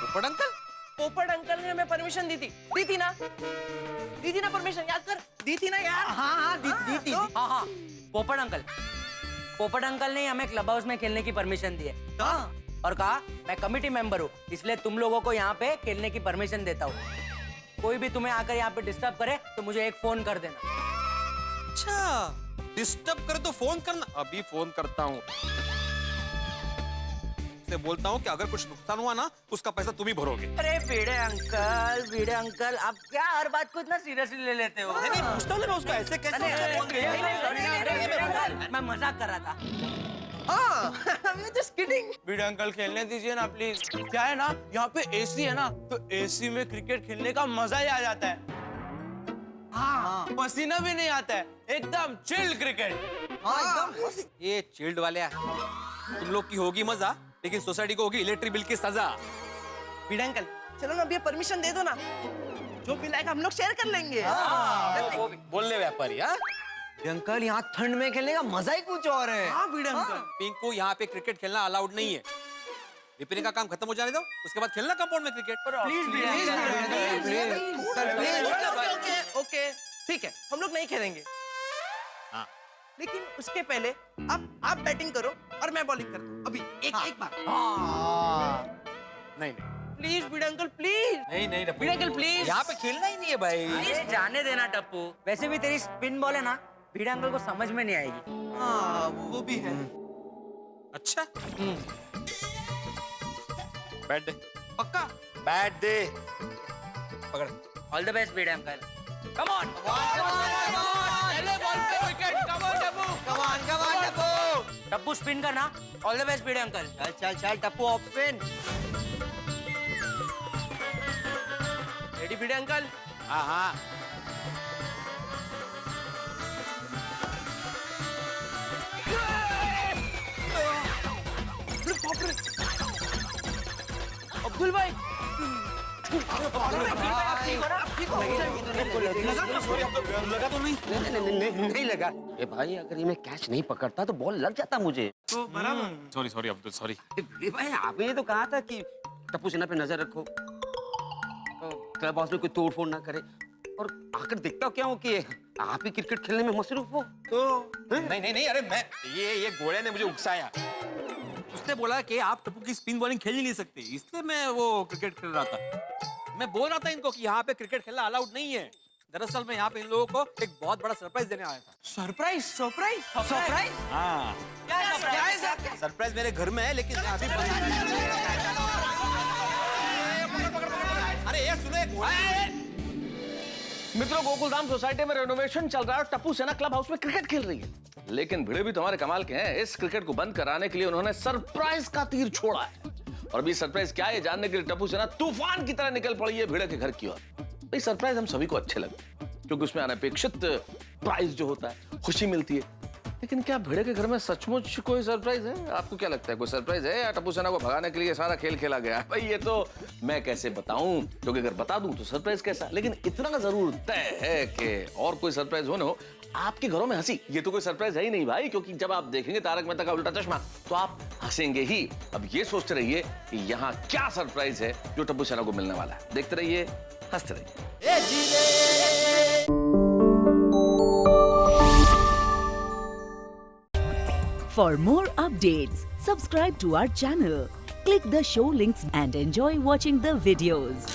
पोपट अंकल? पोपट अंकल ने हमें परमिशन दी थी ना परमिशन, याद कर, दी थी ना यार। हाँ दी थी। हाँ पोपट अंकल ने हमें क्लब हाउस में खेलने की परमिशन दी है। और कहा मैं कमिटी मेंबर हूँ, इसलिए तुम लोगों को यहाँ पे खेलने की परमिशन देता हूँ। कोई भी तुम्हें आकर यहाँ पे डिस्टर्ब करे तो मुझे एक फोन कर देना। अच्छा, डिस्टर्ब करे तो फोन करना। अभी फोन करता हूँ, से बोलता हूँ कि अगर कुछ नुकसान हुआ ना उसका पैसा तुम ही भरोगे। अरे भिड़े अंकल, आप क्या हर बात को इतना सीरियसली ले लेते हो? नहीं, पूछता हूँ मैं उसको, ऐसे कैसे? मैं मजाक कर रहा था। Just kidding. बीड अंकल खेलने दीजिए ना प्लीज। क्या है ना, यहाँ पे एसी है ना, तो एसी में क्रिकेट खेलने का मजा ही आ जाता है। हाँ, पसीना भी नहीं आता है, एकदम चिल्ड क्रिकेट। ये चिल्ड वाले तुम लोग की होगी मजा, लेकिन सोसाइटी को होगी इलेक्ट्रिक बिल की सजा। बीड अंकल, चलो ना अभी परमिशन दे दो ना, जो बिल आएगा हम लोग शेयर कर लेंगे। बोलने व्यापारी। अंकल, यहाँ ठंड में खेलने का मजा ही कुछ और है। हाँ बीड अंकल। पिंकू, यहाँ पे क्रिकेट खेलना अलाउड नहीं है। रिपेयरिंग का काम खत्म हो जाने दो, उसके बाद खेलना कंपाउंड में क्रिकेट। ओके ठीक है, हम लोग नहीं खेलेंगे। हाँ। लेकिन उसके पहले आप बैटिंग करो और मैं बॉलिंग करता हूँ। अभी एक बार। नहीं प्लीज बीड अंकल, प्लीज। नहीं बीड अंकल प्लीज। यहाँ पे खेलना ही नहीं है भाई। प्लीज जाने देना टप्पू। वैसे भी तेरी स्पिन बॉल है ना, भिड़े अंकल को समझ में नहीं आएगी। हाँ वो भी है। अच्छा, बैट दे। पक्का? बैट दे। पकड़। All the best Bhide uncle. Come on. पहले बॉल पे wicket. Come on Tappu. Tappu spin करना। All the best Bhide uncle. चल Tappu, off spin. Ready Bhide uncle? हाँ। अब्दुल भाई, लगा तो नहीं लगा। ए भाई, अगर ये मैं कैच नहीं पकड़ता तो बॉल लग जाता मुझे। तो बराबर। Sorry Abdul, sorry. भाई, आपने तो कहा था कि टप्पू सेना पे नजर रखो, क्लब हाउस में कोई तोड़ फोड़ ना करे, और आकर देखता क्या हो कि आप ही क्रिकेट खेलने में मसरूफ हो। तो नहीं, अरे मैं ये गोड़े ने मुझे उकसाया। उसने बोला कि आप टप्पू की स्पिन बॉलिंग खेल ही नहीं सकते, इसलिए मैं वो क्रिकेट खेल रहा था। मैं बोल रहा था इनको कि यहाँ पे क्रिकेट खेलना अलाउड नहीं है। दरअसल मैं यहाँ पे इन लोगों को एक बहुत बड़ा सरप्राइज देने आया था। सरप्राइज? हाँ, क्या सरप्राइज है? सरप्राइज मेरे घर में है, लेकिन मैं अभी अरे ये सुने मित्रों, गोकुलधाम सोसाइटी में रेनोवेशन चल रहा है और टप्पू सेना क्लब हाउस में क्रिकेट खेल रही है। लेकिन भिड़े भी तुम्हारे कमाल के हैं। इस क्रिकेट को बंद कराने के लिए उन्होंने सरप्राइज का तीर छोड़ा है। और अभी सरप्राइज क्या है जानने के लिए टप्पू सेना तूफान की तरह निकल पड़ी है भिड़े के घर की ओर। भाई सरप्राइज हम सभी को अच्छे लगे क्योंकि उसमें अनपेक्षित प्राइज जो होता है, खुशी मिलती है। लेकिन क्या भिड़े के घर में सचमुच कोई सरप्राइज है? आपको क्या लगता है कोई सरप्राइज है या टप्पू सेना को भगाने के लिए सारा खेल खेला गया? भाई ये तो मैं कैसे बताऊं, क्योंकि अगर बता दूं तो सरप्राइज कैसा। लेकिन इतना जरूर तय है कि और कोई सरप्राइज होने हो आपके घरों में हंसी, ये तो कोई सरप्राइज है ही नहीं भाई, क्योंकि जब आप देखेंगे तारक मेहता का उल्टा चश्मा तो आप हंसेंगे ही। अब ये सोचते रहिए कि यहाँ क्या सरप्राइज है जो टप्पू सेना को मिलने वाला है। देखते रहिए, हंसते रहिए। For more updates, subscribe to our channel, click the show links and enjoy watching the videos.